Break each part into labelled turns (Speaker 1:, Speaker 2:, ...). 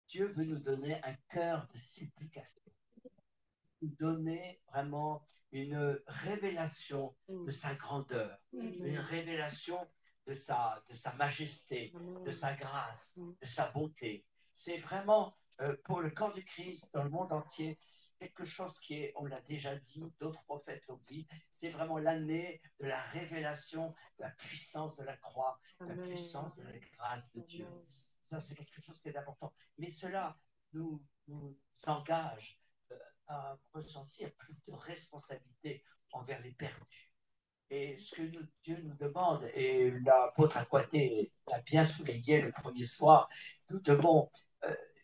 Speaker 1: Dieu veut nous donner un cœur de supplication, nous donner vraiment une révélation de sa grandeur, une révélation de sa majesté, de sa grâce, de sa bonté. C'est vraiment pour le corps du Christ dans le monde entier quelque chose qui est, on l'a déjà dit, d'autres prophètes l'ont dit, c'est vraiment l'année de la révélation de la puissance de la croix, de la puissance de la grâce de Dieu. Ça, c'est quelque chose qui est important. Mais cela nous engage à ressentir plus de responsabilité envers les perdus. Et ce que Dieu nous demande, et l'apôtre Aquaté l'a bien souligné le premier soir, nous devons,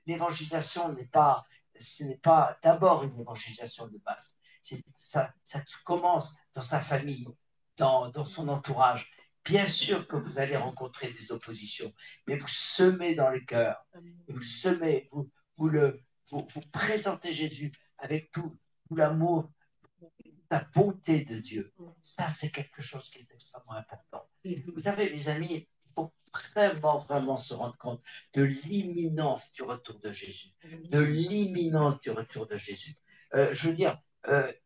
Speaker 1: l'évangélisation ce n'est pas d'abord une évangélisation de masse. Ça commence dans sa famille, dans son entourage. Bien sûr que vous allez rencontrer des oppositions, mais vous semez dans le cœur, vous semez, vous présentez Jésus avec tout l'amour, la bonté de Dieu. Ça, c'est quelque chose qui est extrêmement important. Vous savez, mes amis, il faut vraiment se rendre compte de l'imminence du retour de Jésus. De l'imminence du retour de Jésus. Je veux dire,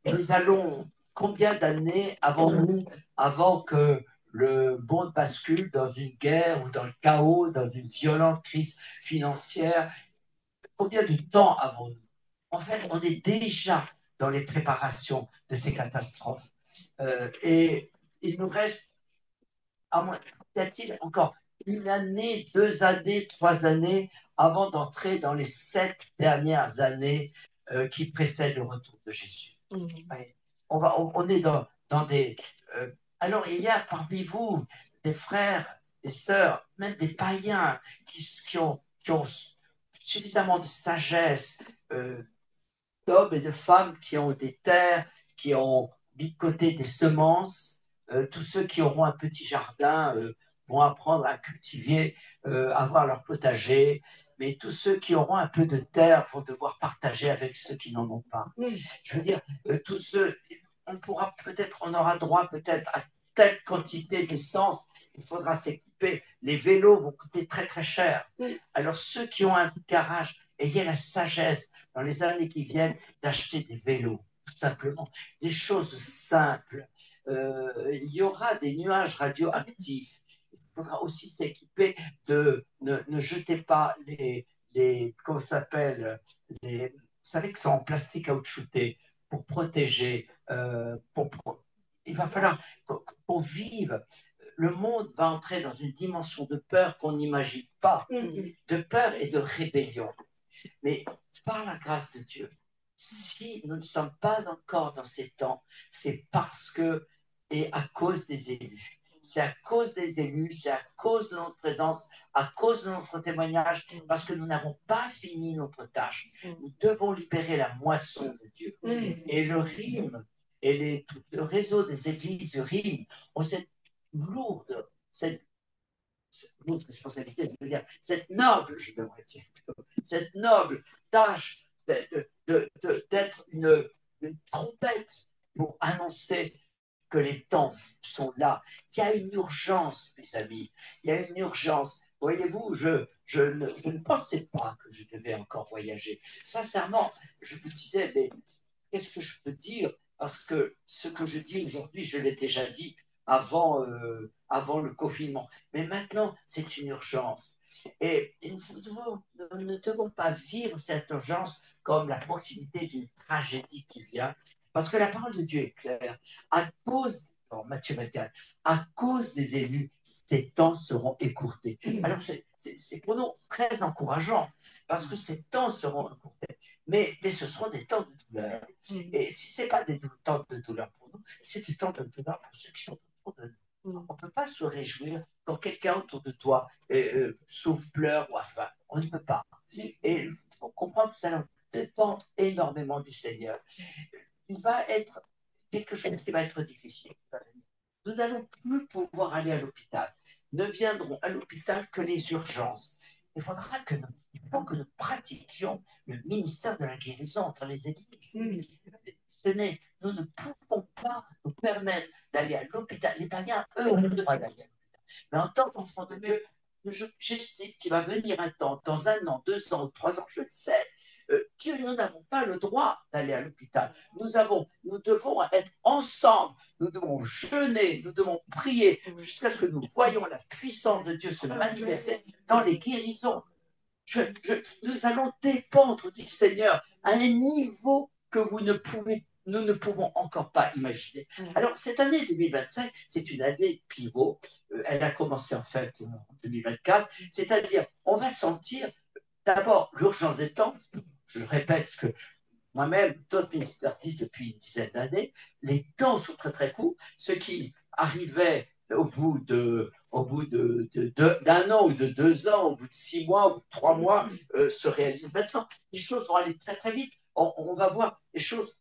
Speaker 1: nous allons, combien d'années avons-nous avant que le monde bascule dans une guerre ou dans le chaos, dans une violente crise financière? Combien de temps avons-nous? En fait, on est déjà dans les préparations de ces catastrophes. Et il nous reste, à moins, y a-t-il encore une année, 2 années, 3 années avant d'entrer dans les 7 dernières années qui précèdent le retour de Jésus. Ouais. On est dans des... alors, il y a parmi vous des frères, des sœurs, même des païens qui ont suffisamment de sagesse, d'hommes et de femmes qui ont des terres, qui ont mis de côté des semences. Tous ceux qui auront un petit jardin vont apprendre à cultiver, avoir leur potager. Mais tous ceux qui auront un peu de terre vont devoir partager avec ceux qui n'en ont pas. Je veux dire, tous ceux, on aura droit peut-être à telle quantité d'essence, il faudra s'équiper. Les vélos vont coûter très très cher. Alors ceux qui ont un garage, ayez la sagesse dans les années qui viennent d'acheter des vélos, tout simplement, des choses simples. Il y aura des nuages radioactifs. Il faudra aussi s'équiper ne jetez pas comment ça s'appelle, vous savez que c'est en plastique caoutchouté pour protéger, il va falloir qu'on vive. Le monde va entrer dans une dimension de peur qu'on n'imagine pas, de peur et de rébellion. Mais par la grâce de Dieu, si nous ne sommes pas encore dans ces temps, c'est parce que, et à cause des élus, c'est à cause des élus, c'est à cause de notre présence, à cause de notre témoignage, parce que nous n'avons pas fini notre tâche. Nous devons libérer la moisson de Dieu. Et le RIM et tout le réseau des églises du RIM ont cette lourde, cette responsabilité, je veux dire, cette noble, je devrais dire, cette noble tâche d'être une trompette pour annoncer que les temps sont là. Il y a une urgence, mes amis, il y a une urgence. Voyez-vous, je ne pensais pas que je devais encore voyager. Sincèrement, je me disais, mais qu'est-ce que je peux dire? Parce que ce que je dis aujourd'hui, je l'ai déjà dit avant le confinement. Mais maintenant, c'est une urgence. Et nous ne devons pas vivre cette urgence comme la proximité d'une tragédie qui vient, parce que la parole de Dieu est claire. À cause, en Matthieu 24, à cause des élus, ces temps seront écourtés. Alors, c'est pour nous très encourageant, parce que ces temps seront écourtés. Mais ce seront des temps de douleur. Et si ce n'est pas des temps de douleur pour nous, c'est des temps de douleur pour ceux qui sont autour de nous. On ne peut pas se réjouir quand quelqu'un autour de toi souffre, pleure ou a faim. On ne peut pas. Et il faut comprendre que ça nous dépend énormément du Seigneur. Il va être quelque chose qui va être difficile. Nous n'allons plus pouvoir aller à l'hôpital. Ne viendront à l'hôpital que les urgences. Il faut que nous pratiquions le ministère de la guérison entre les églises. Nous ne pouvons pas nous permettre d'aller à l'hôpital. Les païens, eux, ont le droit d'aller à l'hôpital. Mais en tant qu'enfants de Dieu, j'estime qu'il va venir un temps, dans 1 an, 2 ans ou 3 ans, je le sais, que nous n'avons pas le droit d'aller à l'hôpital. Nous devons être ensemble, nous devons jeûner, nous devons prier jusqu'à ce que nous voyions la puissance de Dieu se manifester dans les guérisons. Nous allons dépendre du Seigneur à un niveau que nous ne pouvons encore pas imaginer. Alors, cette année 2025, c'est une année pivot. Elle a commencé en fait en 2024, c'est-à-dire on va sentir d'abord l'urgence des temps. Je le répète, ce que moi-même, d'autres ministères disent depuis une dizaine d'années, les temps sont très très courts. Ce qui arrivait d'un an ou de 2 ans, au bout de 6 mois ou de 3 mois, se réalise maintenant. Les choses vont aller très très vite. On va voir les choses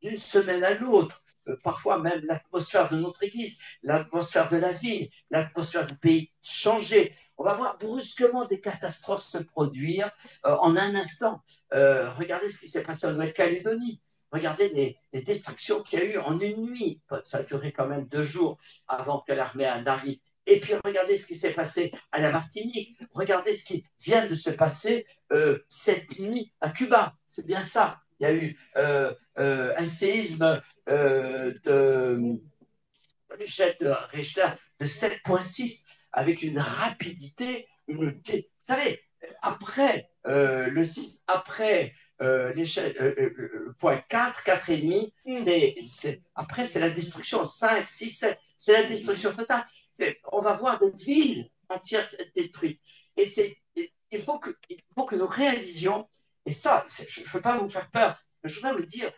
Speaker 1: d'une semaine à l'autre. Parfois même l'atmosphère de notre église, l'atmosphère de la ville, l'atmosphère du pays changer. On va voir brusquement des catastrophes se produire en un instant. Regardez ce qui s'est passé en Nouvelle-Calédonie. Regardez les destructions qu'il y a eu en une nuit. Ça a duré quand même 2 jours avant que l'armée n'arrive. Et puis regardez ce qui s'est passé à la Martinique. Regardez ce qui vient de se passer cette nuit à Cuba. C'est bien ça. Il y a eu un séisme de l'échelle de Richter de 7,6 avec une rapidité, vous savez, après après l'échelle, le point 4, 4,5, après c'est la destruction, 5, 6, 7, c'est la destruction totale. On va voir des villes entières détruites. Et il faut que nous réalisions, et ça, je ne veux pas vous faire peur, mais je voudrais vous dire,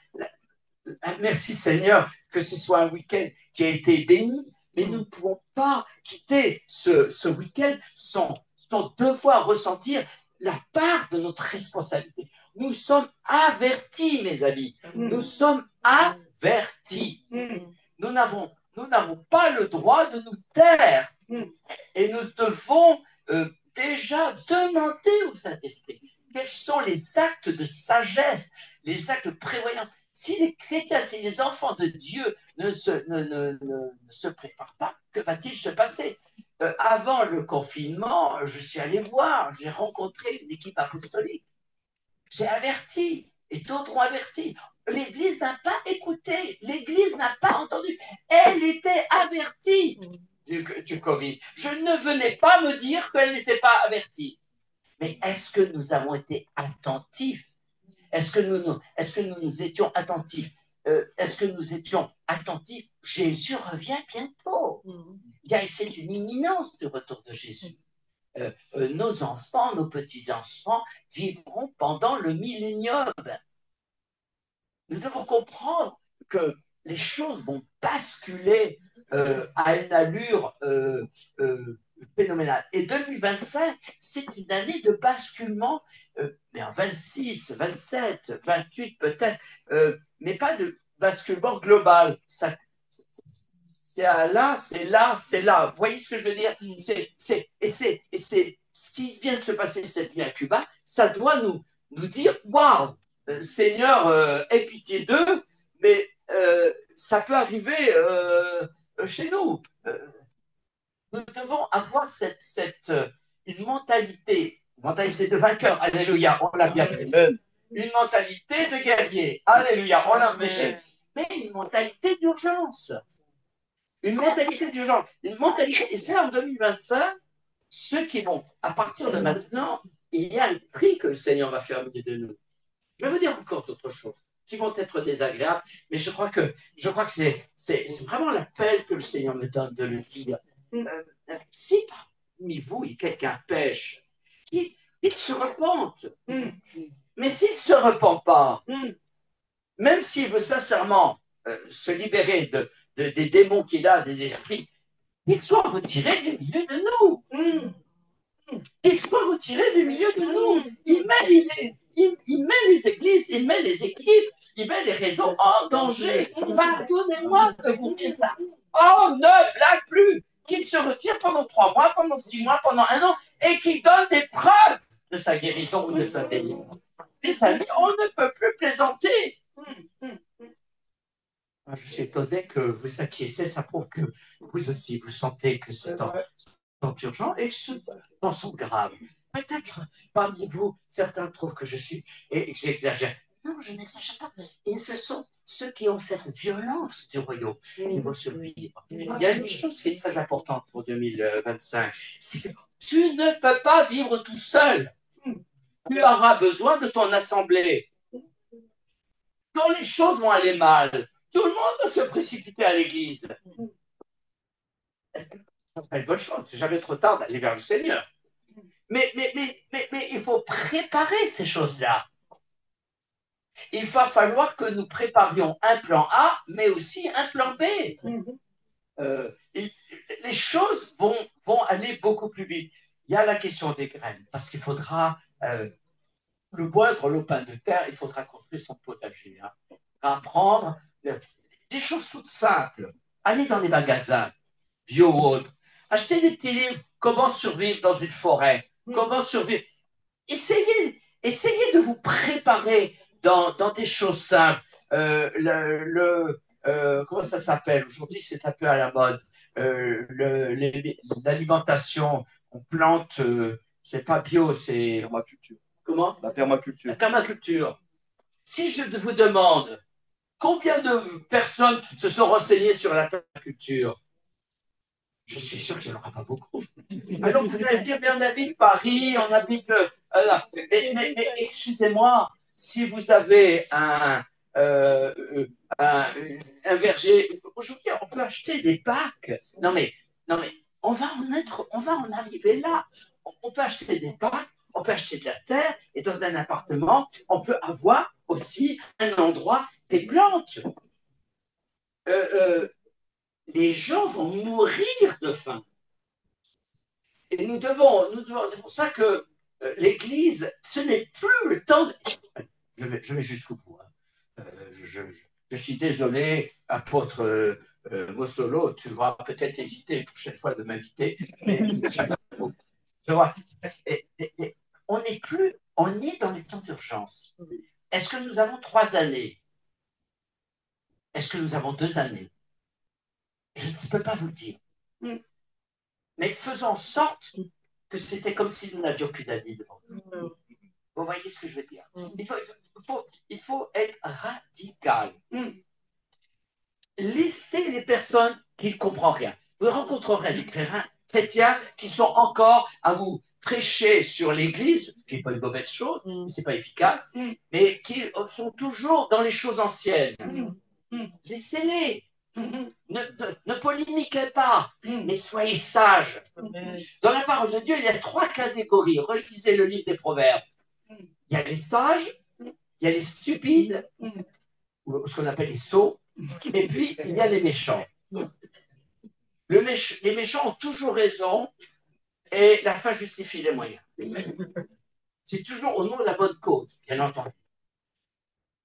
Speaker 1: merci Seigneur que ce soit un week-end qui a été béni, mais nous ne pouvons pas quitter ce week-end sans devoir ressentir la part de notre responsabilité. Nous sommes avertis, mes amis. Nous sommes avertis. Nous n'avons pas le droit de nous taire. Et nous devons déjà demander au Saint-Esprit quels sont les actes de sagesse, les actes de prévoyance. Si les chrétiens, si les enfants de Dieu ne se préparent pas, que va-t-il se passer? Avant le confinement, je suis allé voir, j'ai rencontré une équipe apostolique. J'ai averti, et d'autres ont averti. L'Église n'a pas écouté, l'Église n'a pas entendu. Elle était avertie du Covid. Je ne venais pas me dire qu'elle n'était pas avertie. Mais est-ce que nous avons été attentifs? Est-ce que nous étions attentifs? Est-ce que nous étions attentifs? Jésus revient bientôt. C'est une imminence du retour de Jésus. Nos enfants, nos petits-enfants vivront pendant le millénium. Nous devons comprendre que les choses vont basculer à une allure phénoménale. Et 2025, c'est une année de basculement, mais en 26, 27, 28 peut-être, mais pas de basculement global. C'est là, c'est là, c'est là. Vous voyez ce que je veux dire? Et c'est ce qui vient de se passer cette nuit à Cuba, ça doit nous dire, waouh, Seigneur, aie pitié d'eux, mais ça peut arriver chez nous. Nous devons avoir une mentalité de vainqueur. Alléluia, on l'a bien pris. Une mentalité de guerrier. Alléluia, on l'a prêché. Mais une mentalité d'urgence. Une mentalité d'urgence. Une mentalité. Et c'est en 2025, ceux qui vont, à partir de maintenant, il y a un prix que le Seigneur va faire au milieu de nous. Je vais vous dire encore d'autres choses qui vont être désagréables, mais je crois que c'est vraiment l'appel que le Seigneur me donne de le dire. Si parmi vous, quelqu'un pêche, qu'il se repente. Mais s'il ne se repent pas, même s'il veut sincèrement se libérer des démons qu'il a, des esprits, qu'il soit retiré du milieu de nous. Qu'il soit retiré du milieu de nous. Il met les églises, il met les équipes, il met les réseaux en danger. Pardonnez-moi de vous dire ça. Oh, ne blague plus. Qu'il se retire pendant 3 mois, pendant 6 mois, pendant 1 an, et qu'il donne des preuves de sa guérison ou de sa délivrance. Les amis, on ne peut plus plaisanter. Je suis étonné que vous acquiescez, ça prouve que vous aussi, vous sentez que c'est sont urgents et ceux qui sont graves. Peut-être parmi vous, certains trouvent que j'exagère. Non, je n'exagère pas. Et ce sont ceux qui ont cette violence du royaume qui vont survivre. Il y a une chose qui est très importante pour 2025, c'est que tu ne peux pas vivre tout seul. Tu auras besoin de ton assemblée. Quand les choses vont aller mal, tout le monde va se précipiter à l'église. Ça serait une bonne chose. C'est jamais trop tard d'aller vers le Seigneur. Mais il faut préparer ces choses-là. Il va falloir que nous préparions un plan A, mais aussi un plan B. Les choses vont aller beaucoup plus vite. Il y a la question des graines, parce qu'il faudra le moindre lopin de terre, il faudra construire son potager. Hein. Apprendre des choses toutes simples. Aller dans les magasins, bio ou autres. Acheter des petits livres, comment survivre dans une forêt, comment survivre. Essayez de vous préparer dans des choses simples. Comment ça s'appelle? Aujourd'hui, c'est un peu à la mode. L'alimentation, on plante, c'est pas bio, c'est.
Speaker 2: Permaculture.
Speaker 1: Comment?
Speaker 2: La permaculture.
Speaker 1: La permaculture. Si je vous demande combien de personnes se sont renseignées sur la permaculture, je suis sûr qu'il n'y en aura pas beaucoup. Alors vous allez me dire, mais on habite Paris, on habite. Mais excusez-moi, si vous avez un, un verger, aujourd'hui on peut acheter des bacs. Non mais, on va en arriver là. On peut acheter des bacs, on peut acheter de la terre, et dans un appartement, on peut avoir aussi un endroit des plantes. Euh, euh, les gens vont mourir de faim. Et c'est pour ça que l'Église, ce n'est plus le temps de. Je vais jusqu'au bout. Hein. Je suis désolé, apôtre Mossolo, tu vas peut-être hésiter la prochaine fois de m'inviter. Mais je vois. On n'est plus, on est dans les temps d'urgence. Est-ce que nous avons 3 années? Est-ce que nous avons 2 années? Je ne peux pas vous le dire. Mais faisons en sorte que c'était comme si nous n'avions qu'une année devant nous. Vous voyez ce que je veux dire? Il faut être radical. Laissez les personnes qui ne comprennent rien. Vous rencontrerez des chrétiens qui sont encore à vous prêcher sur l'Église, ce qui n'est pas une mauvaise chose, mais ce n'est pas efficace, mais qui sont toujours dans les choses anciennes. Laissez-les. Ne polémiquez pas, mais soyez sages. Dans la parole de Dieu, il y a 3 catégories. Relisez le livre des Proverbes. Il y a les sages, il y a les stupides, ou ce qu'on appelle les sots, et puis il y a les méchants. Les méchants ont toujours raison, et la fin justifie les moyens. C'est toujours au nom de la bonne cause, bien entendu.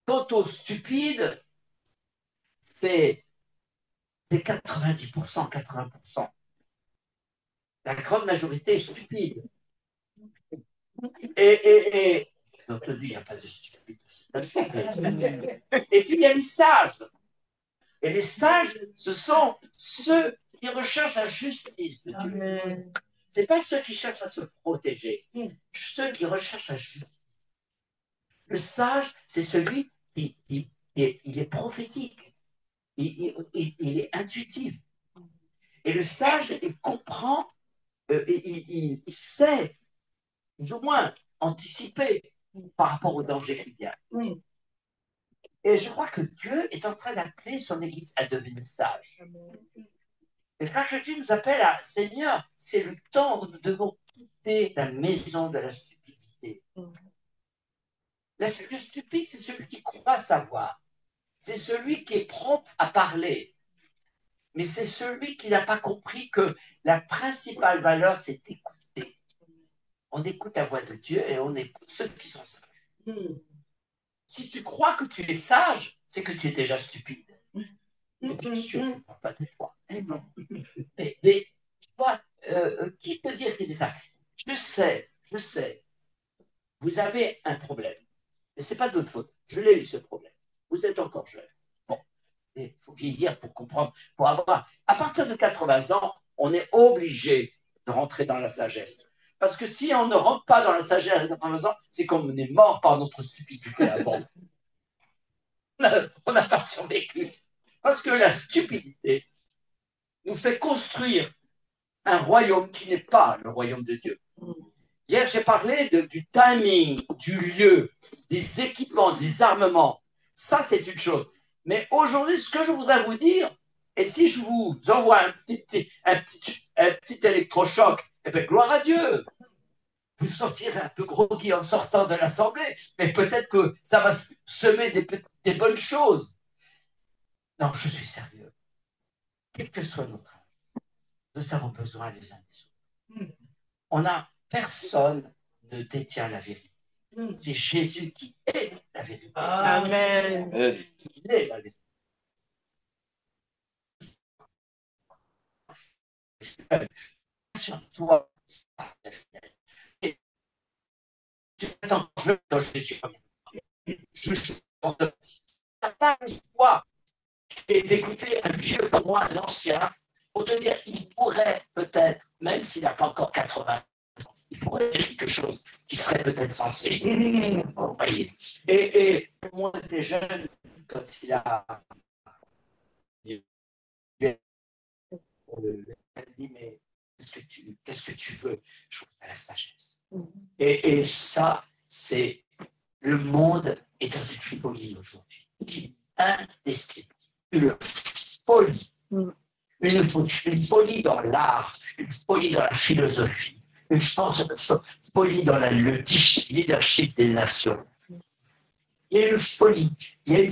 Speaker 1: Quant aux stupides, c'est 90%, 80%. La grande majorité est stupide. Et on te dit, il n'y a pas de stupide. Et puis il y a les sages. Et les sages, ce sont ceux qui recherchent la justice de Dieu. Ce n'est pas ceux qui cherchent à se protéger, ceux qui recherchent la justice. Le sage, c'est celui qui il est prophétique, il est intuitif. Et le sage, il comprend, il sait plus ou moins anticiper par rapport au danger qui vient. Et je crois que Dieu est en train d'appeler son Église à devenir sage. Et je crois que Dieu nous appelle à Seigneur, c'est le temps où nous devons quitter la maison de la stupidité. Le stupide, c'est celui qui croit savoir. C'est celui qui est prompt à parler. Mais c'est celui qui n'a pas compris que la principale valeur, c'est d'écouter. On écoute la voix de Dieu et on écoute ceux qui sont sages. Si tu crois que tu es sage, c'est que tu es déjà stupide. Mais bien sûr, je ne parle pas de toi. Mais tu vois, qui peut dire qu'il est sage? Je sais. Vous avez un problème. Et ce n'est pas de votre faute. Je l'ai eu, ce problème. Vous êtes encore jeune. Bon, il faut vieillir pour comprendre, pour avoir. À partir de 80 ans, on est obligé de rentrer dans la sagesse. Parce que si on ne rentre pas dans la sagesse à 80 ans, c'est comme on est mort par notre stupidité avant. On n'a pas survécu. Parce que la stupidité nous fait construire un royaume qui n'est pas le royaume de Dieu. Hier, j'ai parlé du timing, du lieu, des équipements, des armements. Ça, c'est une chose. Mais aujourd'hui, ce que je voudrais vous dire, et si je vous envoie un petit électrochoc, eh bien, gloire à Dieu. Vous sortirez un peu groggy en sortant de l'Assemblée, mais peut-être que ça va semer des bonnes choses. Non, je suis sérieux. Quel que soit notre âge, nous avons besoin les uns des autres. On a personne ne détient la vérité. C'est Jésus qui est la vérité.
Speaker 2: Amen.
Speaker 1: Il est la vérité. Sur toi. Et tu es encore jeune dans Jésus. Je suis pas le choix d'écouter un vieux comme moi, un ancien, pour te dire il pourrait peut-être, même s'il n'a pas encore 80 ans, il pourrait dire quelque chose qui serait peut-être sensé. Vous voyez. Et moi, j'étais jeune quand il a dit, mais qu'est-ce que tu veux? Je veux la sagesse. Et ça, c'est le monde est dans une folie aujourd'hui, qui est indescriptible. Une folie. Une folie dans l'art, une folie dans la philosophie, une folie dans le leadership des nations. Il y a une folie, il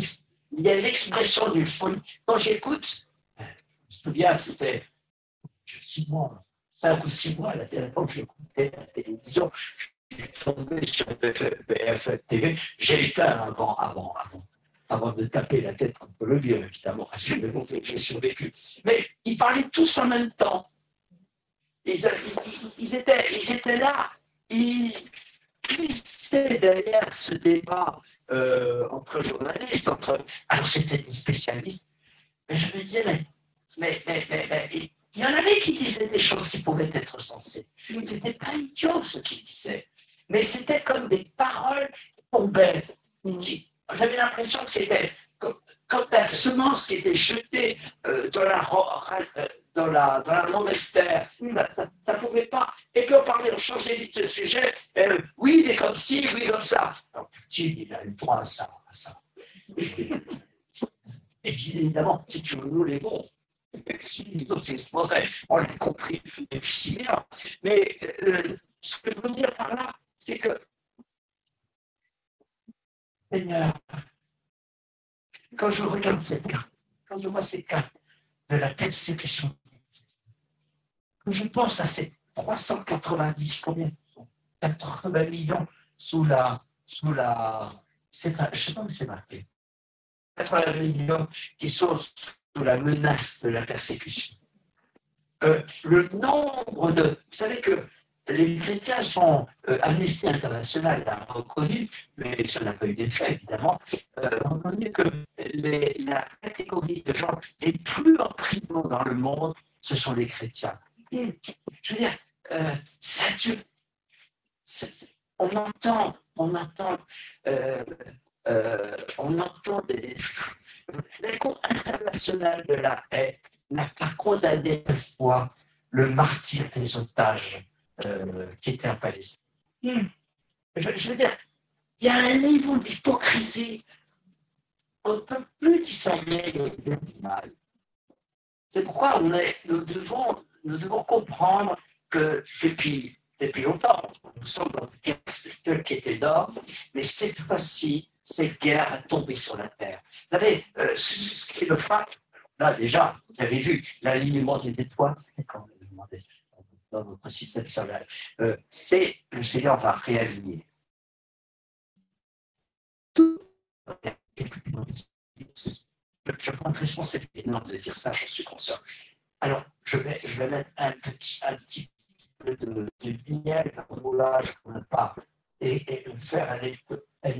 Speaker 1: y a l'expression d'une folie. Quand j'écoute, je me souviens, c'était 6 mois, 5 ou 6 mois, la dernière fois que j'écoutais la télévision, je suis tombé sur BFM TV, j'ai éteint avant de taper la tête contre le vieux, évidemment, assurément que j'ai survécu. Mais ils parlaient tous en même temps. Ils étaient là. Ils glissaient derrière ce débat entre journalistes, alors c'était des spécialistes. Mais je me disais, mais il y en avait qui disaient des choses qui pouvaient être sensées. C'était pas idiot ce qu'ils disaient. Mais c'était comme des paroles qui tombaient. J'avais l'impression que c'était comme la semence qui était jetée dans la mauvaise terre. Ça ne pouvait pas. Et puis on changeait vite de sujet. Oui, il est comme ci, oui, comme ça. Donc, il a eu droit à ça. Et puis évidemment, c'est toujours nous les bons. C'est mauvais, on l'a compris depuis 6 000 ans. Mais ce que je veux dire par là, c'est que Seigneur, quand je regarde cette carte, quand je vois cette carte de la persécution, quand je pense à ces 390, combien 80 millions sous la je ne sais pas où c'est marqué, 80 millions qui sont sous la menace de la persécution. Le nombre de... Vous savez que les chrétiens sont... Amnesty International l'a reconnu, mais ça n'a pas eu d'effet, évidemment, reconnu que la catégorie de gens les plus en prison dans le monde, ce sont les chrétiens. Et, je veux dire, on entend la Cour internationale de la paix n'a pas condamné une fois le martyre des otages qui étaient en Palestine. Je veux dire, il y a un niveau d'hypocrisie. On ne peut plus discerner le mal. C'est pourquoi nous devons comprendre que depuis longtemps, nous sommes dans une guerre spirituelle qui est énorme, mais cette fois-ci, cette guerre a tombé sur la terre. Vous savez, ce qui est le fait, là déjà, vous avez vu l'alignement des étoiles, quand on a demandé dans notre système solaire, c'est le Seigneur va réaligner. Je prends une responsabilité énorme de dire ça, j'en suis conscient. Alors, je vais mettre un petit peu de miel, un roulage pour ne pas et faire un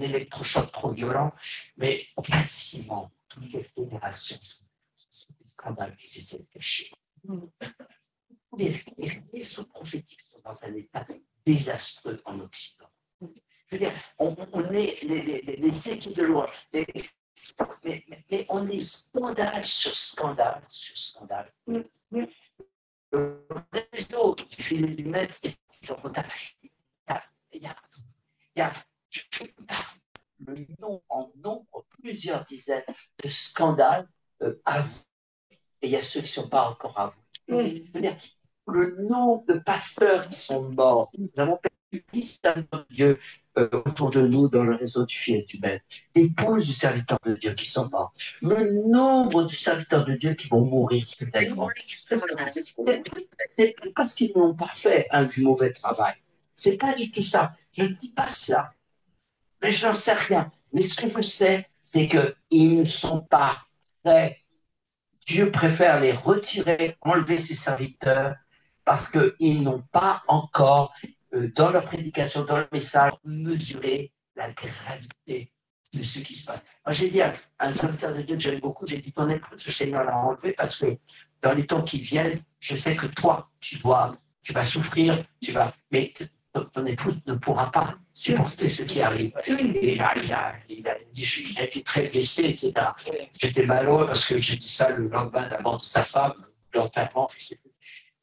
Speaker 1: électrochoc trop violent, mais quasiment toutes les fédérations sont des scandales qui essaient de cacher. les réseaux prophétiques sont dans un état désastreux en Occident. Je veux dire, on est les équipes de loi, mais on est scandale sur scandale sur scandale. Le réseau du filet du maître est en retard. Il y a le nom, en nombre, plusieurs dizaines de scandales avoués. Et il y a ceux qui ne sont pas encore avoués. Je veux dire, le nombre de pasteurs qui sont morts, nous avons perdu 10 serviteurs de Dieu autour de nous dans le réseau du filet du maître, d'épouses du serviteur de Dieu qui sont morts. Le nombre de serviteurs de Dieu qui vont mourir, c'est parce qu'ils n'ont pas fait du mauvais travail. C'est pas du tout ça. Je ne dis pas cela. Mais je n'en sais rien. Mais ce que je sais, c'est qu'ils ne sont pas prêts. Dieu préfère les retirer, enlever ses serviteurs, parce qu'ils n'ont pas encore, dans leur prédication, dans leur message, mesuré la gravité de ce qui se passe. Moi, j'ai dit à un serviteur de Dieu que j'aime beaucoup, j'ai dit, ton épouse, le Seigneur l'a enlevé parce que dans les temps qui viennent, je sais que toi, tu vas souffrir, mais ton épouse ne pourra pas supporter ce qui arrive. Et il a été très blessé, etc. J'étais malheureux parce que j'ai dit ça le lendemain d'avant de sa femme, l'enterrement, je sais plus.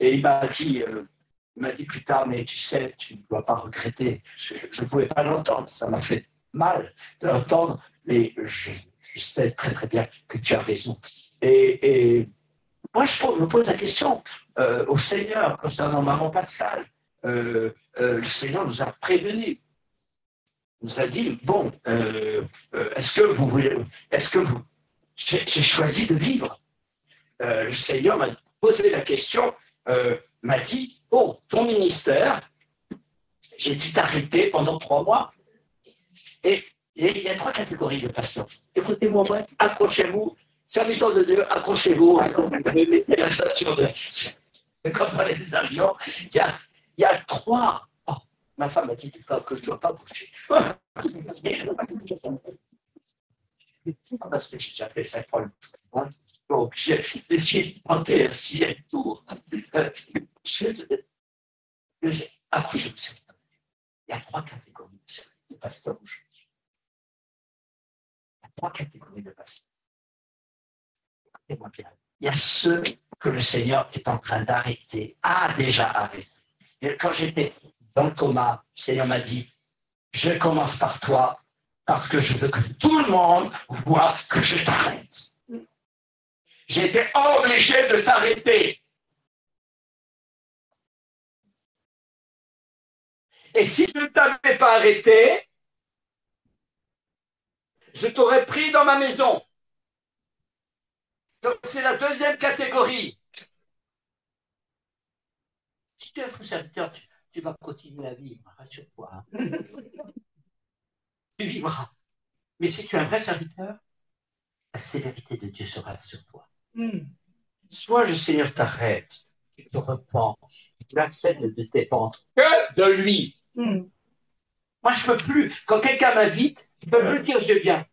Speaker 1: Et il m'a dit plus tard, mais tu sais, tu ne dois pas regretter. Je ne pouvais pas l'entendre, ça m'a fait mal de l'entendre, mais je sais très très bien que tu as raison. Et moi, je me pose la question au Seigneur concernant Maman Pascal. Le Seigneur nous a prévenus. Il nous a dit, bon, est-ce que vous, j'ai choisi de vivre. Le Seigneur m'a posé la question, m'a dit, bon, ton ministère, j'ai dû t'arrêter pendant 3 mois. Et il y a 3 catégories de pasteurs. Écoutez-moi, accrochez-vous, serviteurs de Dieu, accrochez-vous, mettez la ceinture de... Comme dans les avions, il y a 3. Oh, ma femme m'a dit que je ne dois pas bouger. Parce que j'ai déjà fait 5 fois le tour. Donc, j'ai essayé de tenter un 6e tour. Accrochez-vous. Il y a 3 catégories de pasteurs aujourd'hui. Il y a 3 catégories de pasteurs. Écoutez-moi bien. Il y a ceux que le Seigneur est en train d'arrêter, a déjà arrêté. Et quand j'étais dans le coma, le Seigneur m'a dit, je commence par toi parce que je veux que tout le monde voit que je t'arrête. J'ai été obligé de t'arrêter. Et si je ne t'avais pas arrêté, je t'aurais pris dans ma maison. Donc c'est la 2e catégorie. Si tu es un faux serviteur, tu vas continuer à vivre, rassure-toi. Tu vivras. Mais si tu es un vrai serviteur, la sévérité de Dieu sera sur toi. Soit le Seigneur t'arrête, tu te repens, tu acceptes de dépendre que de lui. Moi, je ne peux plus. Quand quelqu'un m'invite, je ne peux plus dire je viens.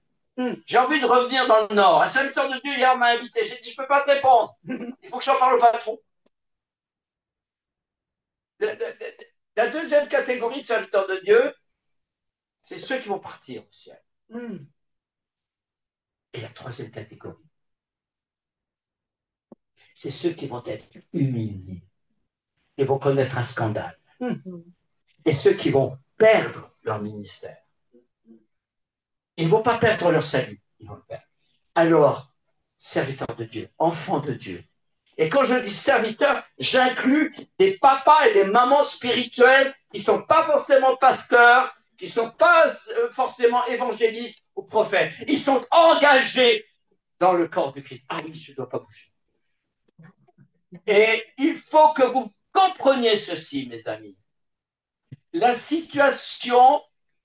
Speaker 1: J'ai envie de revenir dans le Nord. Un serviteur de Dieu hier m'a invité. J'ai dit je ne peux pas te répondre. Il faut que j'en parle au patron. La 2e catégorie de serviteurs de Dieu, c'est ceux qui vont partir au ciel. Et la 3e catégorie, c'est ceux qui vont être humiliés et vont connaître un scandale. Et ceux qui vont perdre leur ministère. Ils ne vont pas perdre leur salut. Ils vont le perdre. Alors, serviteurs de Dieu, enfants de Dieu. Et quand je dis serviteurs, j'inclus des papas et des mamans spirituels qui ne sont pas forcément pasteurs, qui ne sont pas forcément évangélistes ou prophètes. Ils sont engagés dans le corps de Christ. Ah oui, je ne dois pas bouger. Et il faut que vous compreniez ceci, mes amis. La situation,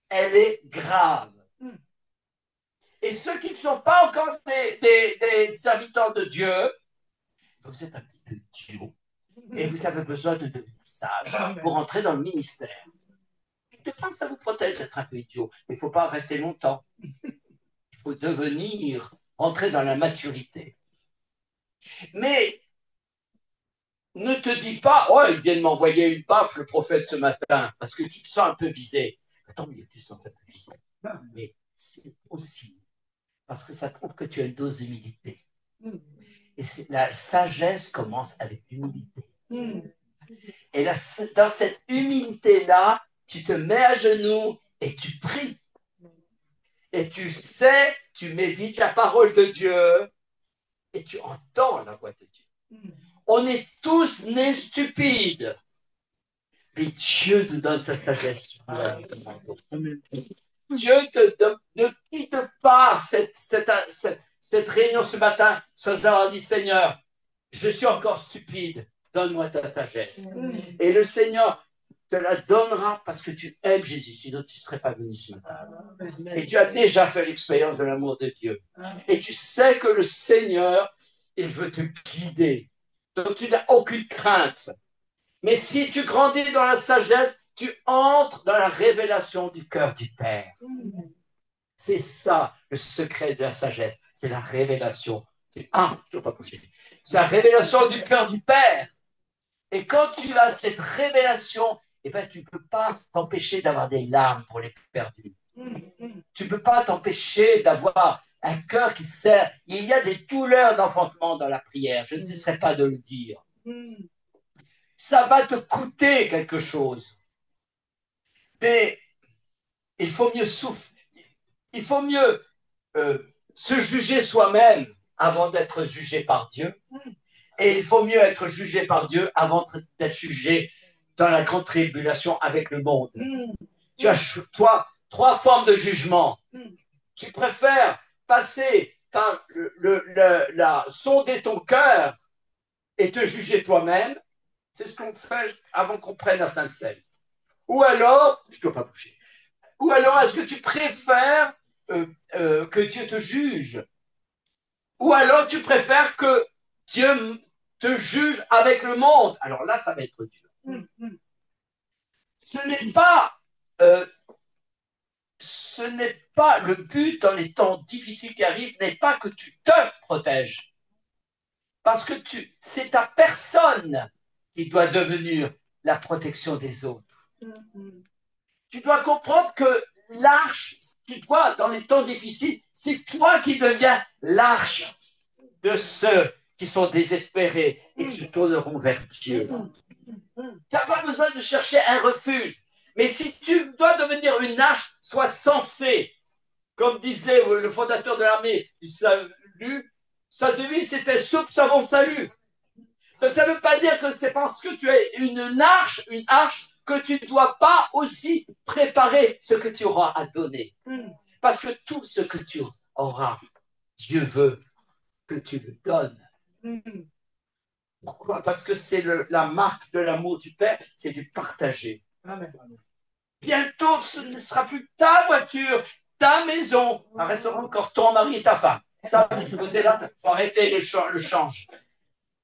Speaker 1: elle est grave. Et ceux qui ne sont pas encore des serviteurs de Dieu, vous êtes un petit peu idiot. Et vous avez besoin de devenir sage pour entrer dans le ministère. De temps, ça vous protège d'être un peu idiot. Il ne faut pas rester longtemps. Il faut rentrer dans la maturité. Mais ne te dis pas, oh, il vient de m'envoyer une baffe, le prophète, ce matin, parce que tu te sens un peu visé. Attends, mais tu te sens un peu visé. Mais c'est aussi parce que ça prouve que tu as une dose d'humilité. Et la sagesse commence avec l'humilité. Et là, dans cette humilité-là, tu te mets à genoux et tu pries. Et tu sais, tu médites la parole de Dieu et tu entends la voix de Dieu. On est tous nés stupides. Mais Dieu nous donne sa sagesse. Dieu ne quitte pas cette réunion ce matin sans avoir dit Seigneur, je suis encore stupide, donne-moi ta sagesse. Et le Seigneur te la donnera parce que tu aimes Jésus, sinon tu ne serais pas venu ce matin. Et tu as déjà fait l'expérience de l'amour de Dieu. Et tu sais que le Seigneur, il veut te guider. Donc tu n'as aucune crainte. Mais si tu grandis dans la sagesse, tu entres dans la révélation du cœur du Père. C'est ça le secret de la sagesse. C'est la révélation. Ah, je ne peux pas bouger. C'est la révélation du cœur du Père. Et quand tu as cette révélation, eh ben, tu ne peux pas t'empêcher d'avoir des larmes pour les perdus. Tu ne peux pas t'empêcher d'avoir un cœur qui sert. Il y a des douleurs d'enfantement dans la prière. Je ne cesserai pas de le dire. Ça va te coûter quelque chose. Mais il faut mieux souffrir. Il faut mieux se juger soi-même avant d'être jugé par Dieu. Et il faut mieux être jugé par Dieu avant d'être jugé dans la grande tribulation avec le monde. Tu as, toi, trois formes de jugement. Tu préfères passer par sonder ton cœur et te juger toi-même. C'est ce qu'on fait avant qu'on prenne la Sainte Seine. Ou alors, je ne dois pas bouger. Ou alors, est-ce que tu préfères que Dieu te juge? Ou alors, tu préfères que Dieu te juge avec le monde? Alors là, ça va être dur. Ce n'est pas, euh, ce n'est pas le but dans les temps difficiles qui arrivent, n'est pas que tu te protèges. Parce que c'est ta personne qui doit devenir la protection des autres. Tu dois comprendre que l'arche, toi, dans les temps difficiles, c'est toi qui deviens l'arche de ceux qui sont désespérés et qui se tourneront vers Dieu. Tu n'as pas besoin de chercher un refuge. Mais si tu dois devenir une arche, sois censé, comme disait le fondateur de l'armée du salut, sa devise c'était soupe, savon, salut. Donc ça ne veut pas dire que c'est parce que tu es une arche, que tu ne dois pas aussi préparer ce que tu auras à donner. Parce que tout ce que tu auras, Dieu veut que tu le donnes. Pourquoi? Parce que c'est la marque de l'amour du Père, c'est du partager. Amen. Bientôt, ce ne sera plus ta voiture, ta maison. Ça restera encore ton mari et ta femme. Ça, de ce côté-là, il faut arrêter le change.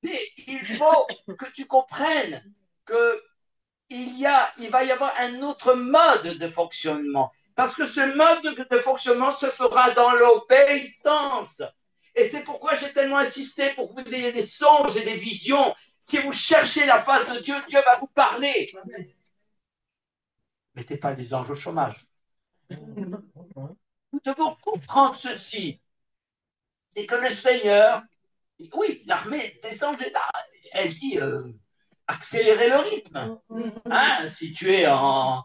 Speaker 1: Mais il faut que tu comprennes que il va y avoir un autre mode de fonctionnement. Parce que ce mode de fonctionnement se fera dans l'obéissance. Et c'est pourquoi j'ai tellement insisté pour que vous ayez des songes et des visions. Si vous cherchez la face de Dieu, Dieu va vous parler. Mettez pas les anges au chômage. Nous devons comprendre ceci. C'est que le Seigneur, oui, l'armée des anges est là. Elle dit accélérer le rythme. Hein, si tu es à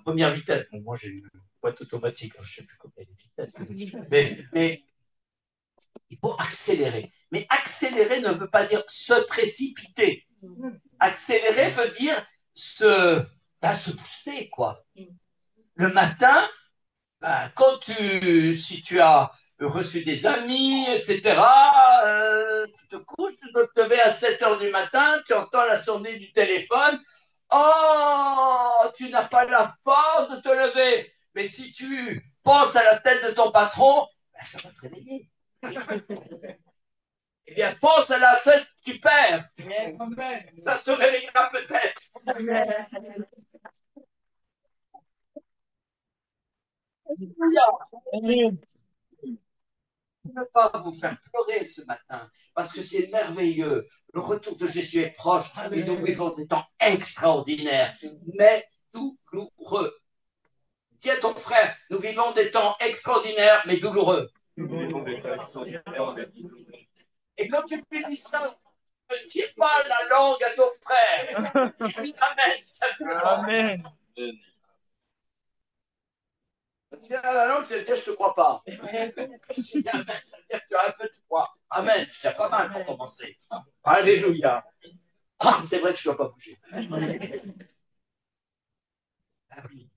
Speaker 1: première vitesse, bon, moi j'ai une boîte automatique, je ne sais plus combien de vitesses, mais il faut accélérer. Mais accélérer ne veut pas dire se précipiter. Accélérer veut dire se booster, quoi. Le matin, si tu as reçu des amis, etc., tu te couches, tu dois te lever à 7 heures du matin, tu entends la sonnerie du téléphone. Oh, tu n'as pas la force de te lever. Mais si tu penses à la tête de ton patron, ça va te réveiller. Eh bien, pense à la tête du père. Ça se réveillera peut-être. ne veux pas vous faire pleurer ce matin, parce que c'est merveilleux. Le retour de Jésus est proche et nous vivons des temps extraordinaires, mais douloureux. Dis à ton frère, nous vivons des temps extraordinaires, mais douloureux. Et quand tu dis ça, ne tire pas la langue à ton frère. Amen.
Speaker 2: Amen.
Speaker 1: Tiens la langue, ça veut dire je ne te crois pas. Amen, ça veut dire que tu as un peu de foi. Amen. C'est pas mal pour commencer. Alléluia. Ah, c'est vrai que je ne dois pas bouger. Ah oui.